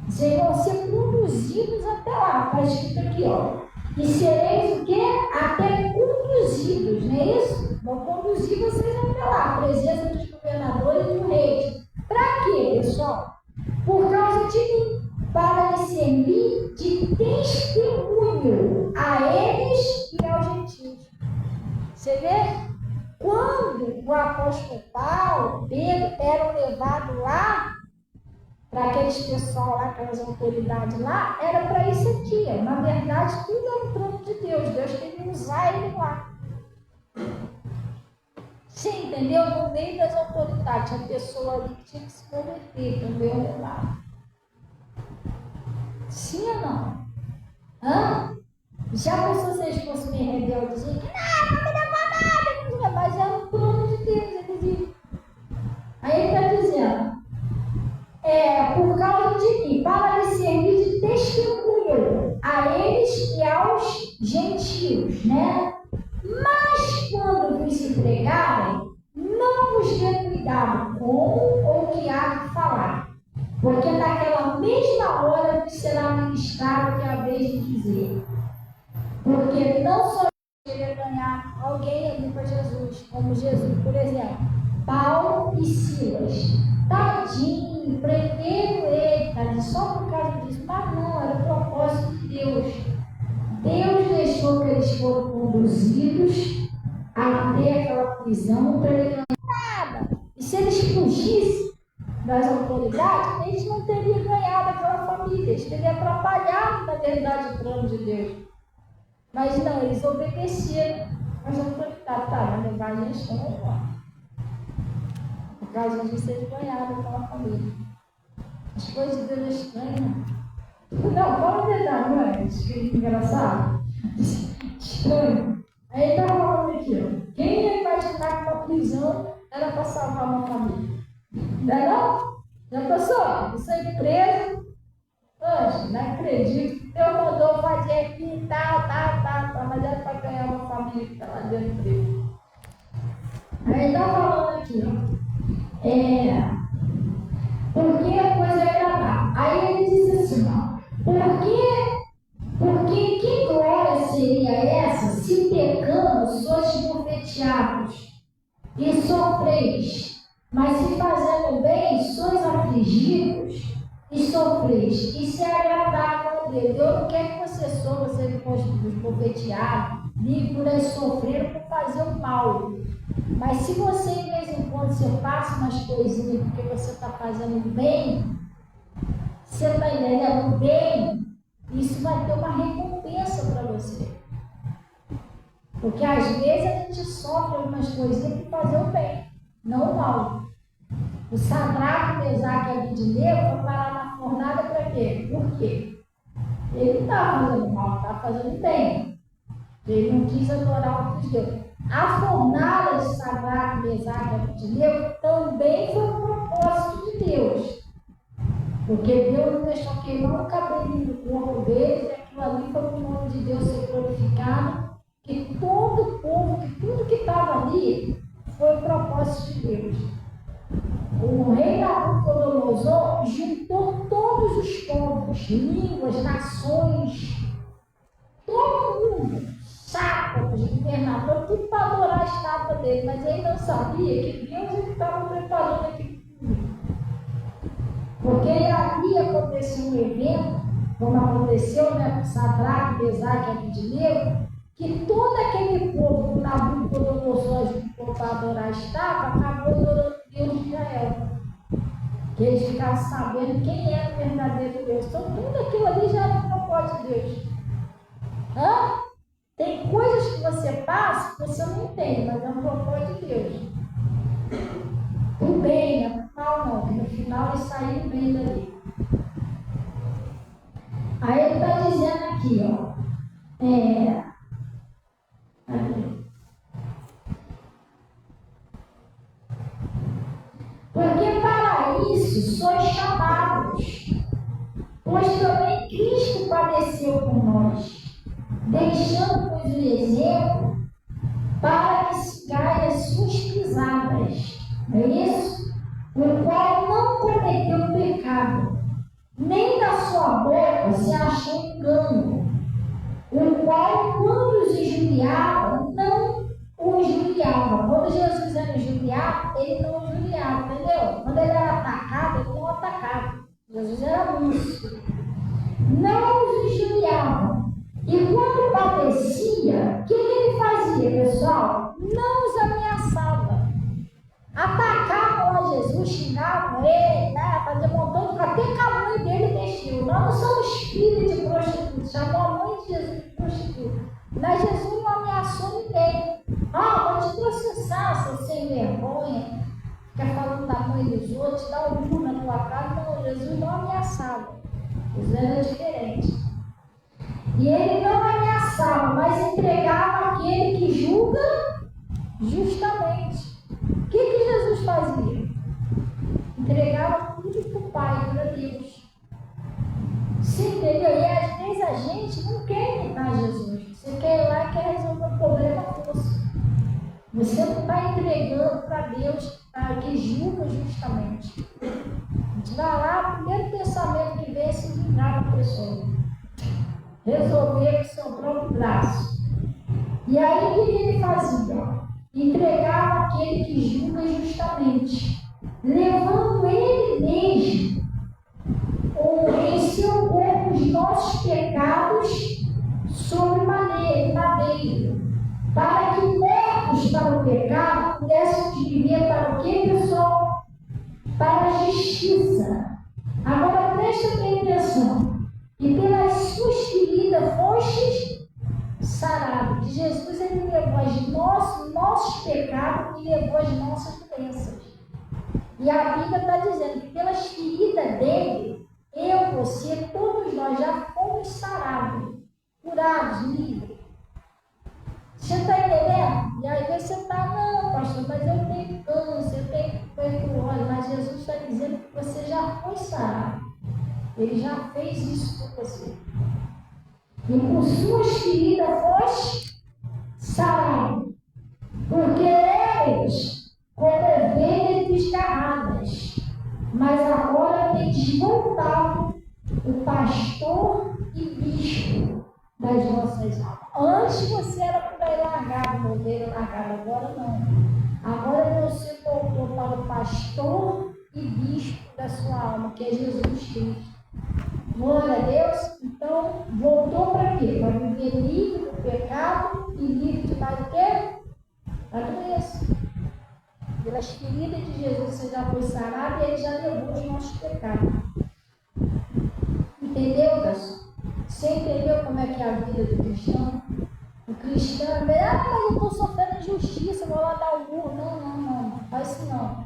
Vocês vão ser conduzidos até lá. Está escrito aqui, ó. E sereis o quê? Até conduzidos, não é isso? Vão conduzir vocês até lá, a presença dos governadores e do rei. Para quê, pessoal? Por causa de mim, para lhe servir de testemunho a eles e aos gentios. Você vê? Quando o apóstolo Paulo, Pedro, eram levados lá, para aqueles pessoal lá, aquelas autoridades lá, era para isso aqui. Na verdade, tudo é um trono de Deus. Deus queria usar ele lá. Sim, entendeu? No meio das autoridades, a pessoa ali que tinha que se converter, também lá. Sim ou não? Hã? Já pensou se eles fossem meio rebeldes e que não me levou nada, mas é um trono de Deus, ele diz. Aí ele está dizendo, por causa de mim, para lhe servir de testemunho a eles e aos gentios, né? Mas quando vos entregarem, não vos dê cuidado como ou que há de falar, porque naquela mesma hora vos será ministrado que é a vez de dizer. Porque não só querer ganhar alguém ali para Jesus, como Jesus, por exemplo, Paulo e Silas. Tadinho, prenderam ele, só por causa disso, mas não, era o propósito de Deus. Deus deixou que eles foram conduzidos até aquela prisão para ele ganhar nada. E se eles fugissem das autoridades, eles não teriam ganhado aquela família, eles teriam atrapalhado, na verdade, o plano de Deus. Mas não, eles obedeceram às autoridades. Tá, vai levar a gente, então vamos lá. Por causa disso, eles ganharam aquela família. As coisas de Deus é estranhas. Não, vamos tentar, não é? Que engraçado. Estranho. Aí ele está falando aqui, ó. Quem ia imaginar que uma prisão era para salvar uma família? Não é não? Já pensou? Você é preso. Poxa, não acredito. Deus mandou fazer aqui, tal, mas era para ganhar uma família que está lá dentro dele. Aí ele está falando aqui, ó. Porque a coisa é agradável. Aí ele diz assim, ó. Porque que glória seria essa se pecando sois esbofeteados e sofreis, mas se fazendo bem sois afligidos e sofreis, isso é agradável a Deus. Deus não quer que você sofra, você esbofeteado, nem por aí sofrer por fazer o mal. Mas se você, de vez em quando, você passa umas coisinhas porque você está fazendo bem, você está entendendo bem, isso vai ter uma recompensa para você. Porque às vezes a gente sofre algumas coisinhas por fazer o bem, não o mal. O Sadraque, Mesaque e Abidinego foi parar na fornalha para quê? Por quê? Ele não estava fazendo mal, estava fazendo bem. Ele não quis adorar outros deuses. A fornalha de Sadraque, Mesaque e Abidinego também foi um propósito de Deus. Porque Deus não deixou queimar o cabelinho do corpo deles, e aquilo ali foi o nome de Deus ser glorificado, que todo o povo, que tudo que estava ali, foi o propósito de Deus. O rei Nabucodonosor juntou todos os povos, línguas, nações, todo mundo, sátrapas, governador, tudo para adorar a estátua dele, mas ele não sabia que Deus estava preparando aquilo tudo. Porque ali aconteceu um evento, como aconteceu, né, com Sadraque, Mesaque e Abidinego, que todo aquele povo que Nabucodonosor juntou para adorar a estátua, acabou adorando Deus de Israel. Que eles ficaram sabendo quem era o verdadeiro Deus. Então tudo aquilo ali já era um propósito de Deus. pedaço, você não entende, mas é um propósito de Deus. O bem, no final não, que no final ele saiu bem dali. Aí ele está dizendo aqui, ó. Porque para isso sois chamados, pois também Cristo padeceu por nós, deixando-nos o exemplo para que sigais as suas pisadas. Não é isso? O qual não cometeu pecado, nem da sua boca se achou engano, o qual, quando os injuriava, não o injuriava. Quando Jesus era injuriado, ele não injuriava, entendeu? Quando ele era atacado, ele não atacava. Jesus era manso. Não os injuriava. E quando padecia, o que ele fazia, pessoal? Não os ameaçava. Atacavam a Jesus, xingavam ele, né? Faziam um montão de... Até que a mãe dele deixou. Nós não somos filhos de prostituta. Chamou a mãe de Jesus de prostituta. Mas Jesus não ameaçou ninguém. Vou te processar, seu sem vergonha. Fica falando da mãe dos outros, dá um burro na tua casa. Não, Jesus não ameaçava. Jesus era diferente. E ele não ameaçava, mas entregava aquele que julga justamente. O que Jesus fazia? Entregava tudo para o Pai, para Deus. Você entendeu? E às vezes a gente não quer imitar Jesus. Você quer ir lá e quer resolver o problema força. Você não está entregando para Deus, que julga justamente. A gente vai lá, o primeiro pensamento que vem é se vingar da pessoa. Resolver com seu próprio braço. E aí o que ele fazia? Entregava aquele que julga justamente, levando ele mesmo em seu corpo os nossos pecados sobre madeiro, para que mortos para o pecado pudéssemos viver para o que, pessoal? Para a justiça. Agora preste bem atenção. E pelas suas feridas fostes sarados. Jesus, ele levou os nossos pecados e levou as nossas doenças. E a Bíblia está dizendo que pelas feridas dele, eu, você, todos nós já fomos sarados, curados, livres. Você está entendendo? E aí você está, não, pastor, mas eu tenho câncer, eu tenho tuberculose. Mas Jesus está dizendo que você já foi sarado. Ele já fez isso por você. E por suas feridas foste sarado. Porque eles, como ovelhas desgarradas, mas agora tem desmontado o pastor e bispo das vossas almas. Antes você era por aí largado, ovelha largada, agora não. Agora você voltou para o pastor e bispo da sua alma, que é Jesus Cristo. Glória a Deus. Então, voltou para quê? Para viver livre do pecado e livre de mais o quê? A doença. Pelas feridas de Jesus você já foi sarado e ele já levou os nossos pecados. Entendeu, pessoal? Você entendeu como é que é a vida do cristão? O cristão, mas eu estou sofrendo injustiça, vou lá dar o burro. Não faz isso não.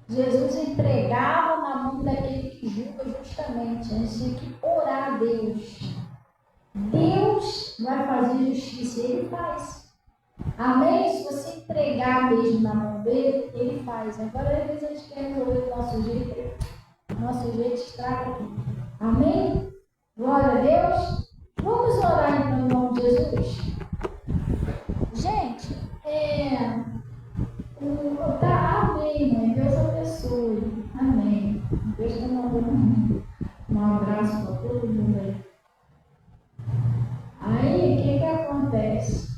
Jesus entregava na mão daquele que julga justamente. A gente tem que orar a Deus. Deus vai fazer justiça e ele faz. Amém? Se você entregar mesmo na mão dele, ele faz. Agora, às vezes, a gente quer resolver do nosso jeito estraga tudo. Amém? Glória a Deus. Vamos orar então em nome de Jesus. Gente, amém, mãe. Deus abençoe. Amém. Deus está mandando um abraço para todo mundo aí. Aí, o que acontece?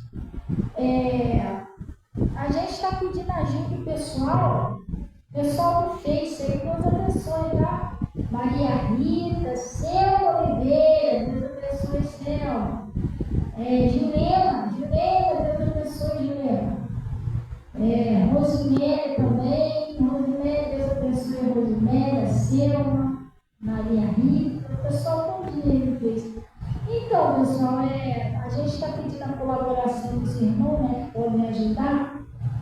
A gente está pedindo ajuda pessoal. Pessoal do Face aí, Deus abençoe, tá? Maria Rita, Selma Oliveira, Deus abençoe, Selma. Jurema, Deus abençoe, Jurema. Rosimere também, Rosimere, Deus abençoe, Rosimere, Selma, Maria Rita, o pessoal todinho aí do Face. Então, pessoal, a gente está pedindo a colaboração dos irmãos, né, que podem ajudar.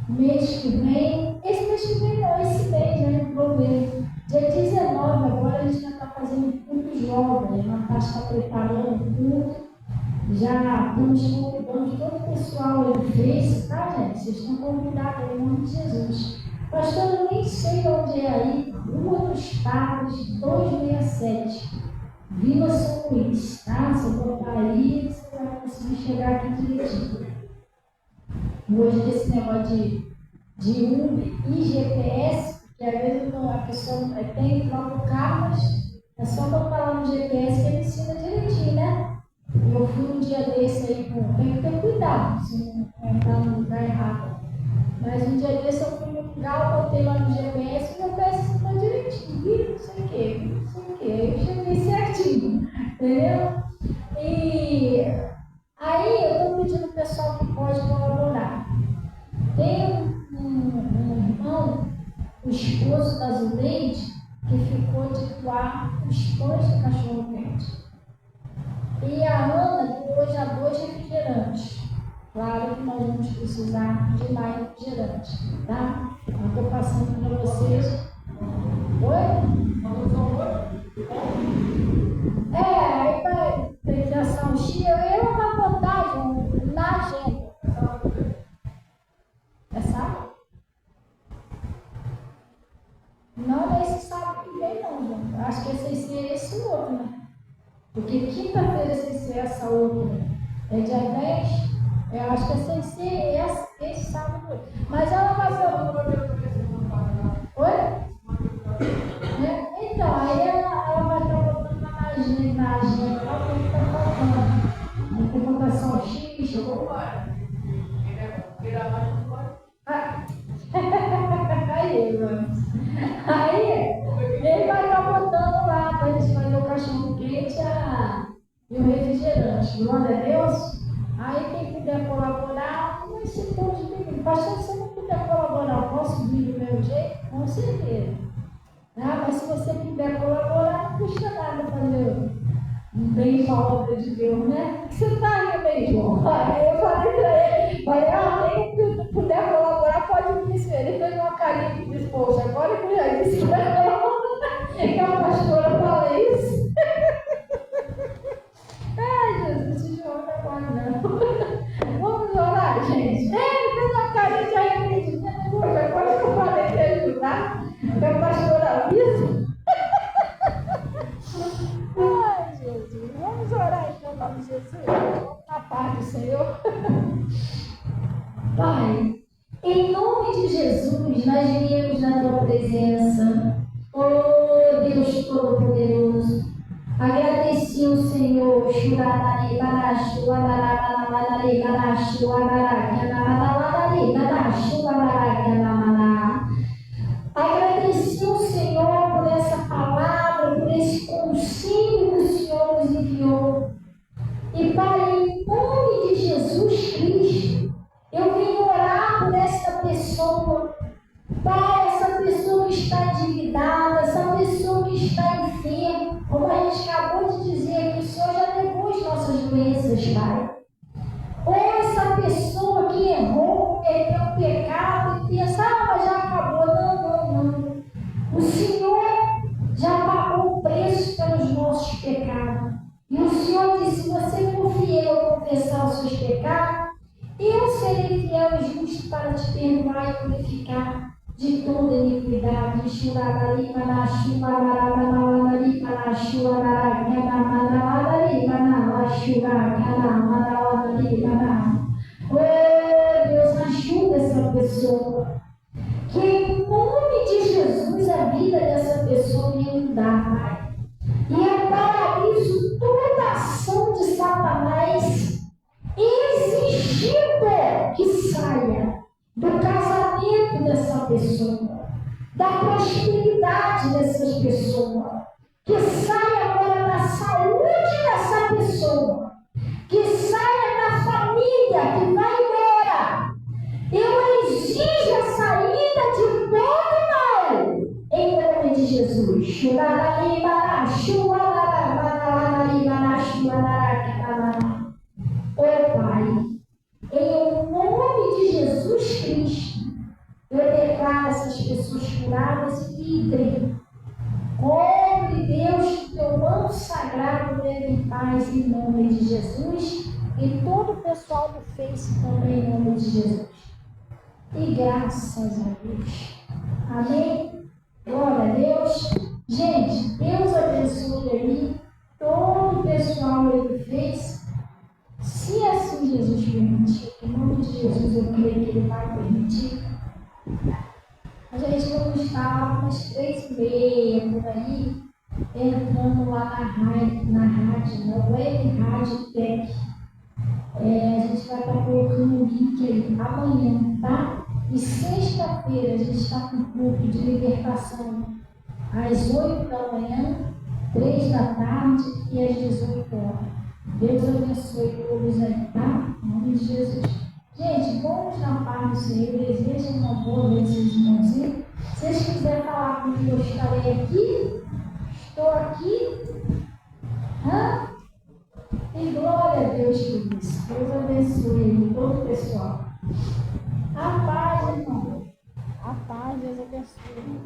Mês que vem, esse mês que vem não, esse mês, né, vou ver. Dia 19, agora a gente já está fazendo culto jovem, a Natasha está preparando o culto. Já estamos convidando todo o pessoal do Face, tá, gente? Vocês estão convidados em nome de Jesus. Pastor, eu nem sei onde é aí, Rua dos Padres, 267. Vila São Luís, tá? Se eu botar aí, você vai conseguir chegar aqui direitinho. Hoje, desse negócio de Uber e GPS, que às vezes a pessoa tem que trocar o carro, mas é só botar lá no GPS que ele ensina direitinho, né? Eu fui um dia desse aí, tem que ter cuidado, se não entrar no lugar errado. Mas um dia desse eu fui no lugar, eu botei lá no GPS e o GPS ensinou direitinho, não sei o que, aí eu cheguei certinho, entendeu? E aí eu estou pedindo ao pessoal que pode colaborar. Tem um irmão, o esposo da Zuleide, que ficou de doar os pães do cachorro quente. E a Ana doou já 2 refrigerantes. Claro que nós vamos precisar de mais refrigerante, tá? Eu estou passando para vocês. Oi? Aí vai ter que assar um chia. Eu vou botar na agenda. É sábado? Não é esse sábado que vem, não, gente. Acho que esse outro, né? Porque quinta-feira sem ser essa outra. É dia 10. Eu acho que é sem ser esse sábado. Mas ela vai ser. Oi? Então, aí ela vai estar botando na agenda lá o que está faltando. Tem que botar só o X. Aí, mano. Aí, ele vai estar botando lá para a gente fazer o cachorro quente e o refrigerante. Glória a Deus. Aí quem puder colaborar, vai ser todos bem-vindos. Pastor, se você não puder colaborar, eu posso vir do meu jeito? Com certeza. Mas se você puder colaborar, não custa nada fazer um bem para a obra de Deus, né? Você está aí mesmo. Aí eu falei para ele, quem puder colaborar, pode vir. Ele fez uma carinha e disse, poxa, agora que eu já disse que a pastora fala isso. Ai, Jesus, esse João não aguarda, não. Vamos orar, gente. Ele fez uma carinha de arrependimento. Poxa, agora que eu falei que ia ajudar, que a pastora avisa. Ai, Jesus. Vamos orar então, em nome de Jesus. Vamos na paz do Senhor. Pai, em nome de Jesus, nós viemos na tua presença. Oh, Deus Todo-Poderoso. Agradeci o Senhor, agradeci o Senhor por essa palavra, por esse conselho que o Senhor nos enviou. E Pai, em nome de Jesus Cristo, eu vim orar por essa pessoa. Pai, essa pessoa que está endividada, essa pessoa que está enferma, como a gente acabou de dizer, que o Senhor já levou as nossas doenças, Pai. Ou essa pessoa que errou, cometeu um pecado e pensa, mas já acabou. Não. O Senhor já pagou o preço pelos nossos pecados. E o Senhor disse, se você for fiel a confessar os seus pecados, eu serei fiel e justo para te perdoar e purificar de toda iniquidade. Oh, Deus, ajuda essa pessoa. Que em nome de Jesus a vida dessa pessoa venha mudar, Pai. E eu paraliso toda ação de Satanás exigindo que saia do casamento dessa pessoa, da prosperidade dessas pessoas, que saia agora da saúde dessa pessoa, que saia da família que vai embora. Eu exijo a saída de todo mal, em nome de Jesus. declarar: Ó Pai, em nome de Jesus Cristo, eu declaro essas pessoas curadas e livres. Cobre, Deus, o teu manto sagrado dele em paz, em nome de Jesus. E todo o pessoal do Face também, em nome de Jesus. E graças a Deus. Amém? Glória a Deus. Gente, Deus abençoe aí todo o pessoal aí do Face. Se assim Jesus permitir, em nome de Jesus eu creio que Ele vai permitir. A gente vai estar umas 3h30 por aí, entrando lá na rádio, na Web Rádio Tech. A gente vai estar colocando o link aí amanhã, tá? E sexta-feira a gente está com um culto de libertação às 8 da manhã, 3 da tarde e às 18 horas. Deus abençoe todos aí, tá? Em nome de Jesus. Gente, vamos na paz do Senhor. Desejo uma boa noite, seus irmãozinhos. Se vocês quiserem falar comigo, eu estarei aqui. Estou aqui. E glória a Deus por isso. Deus abençoe todo o pessoal. A paz, irmão. A paz, Deus abençoe.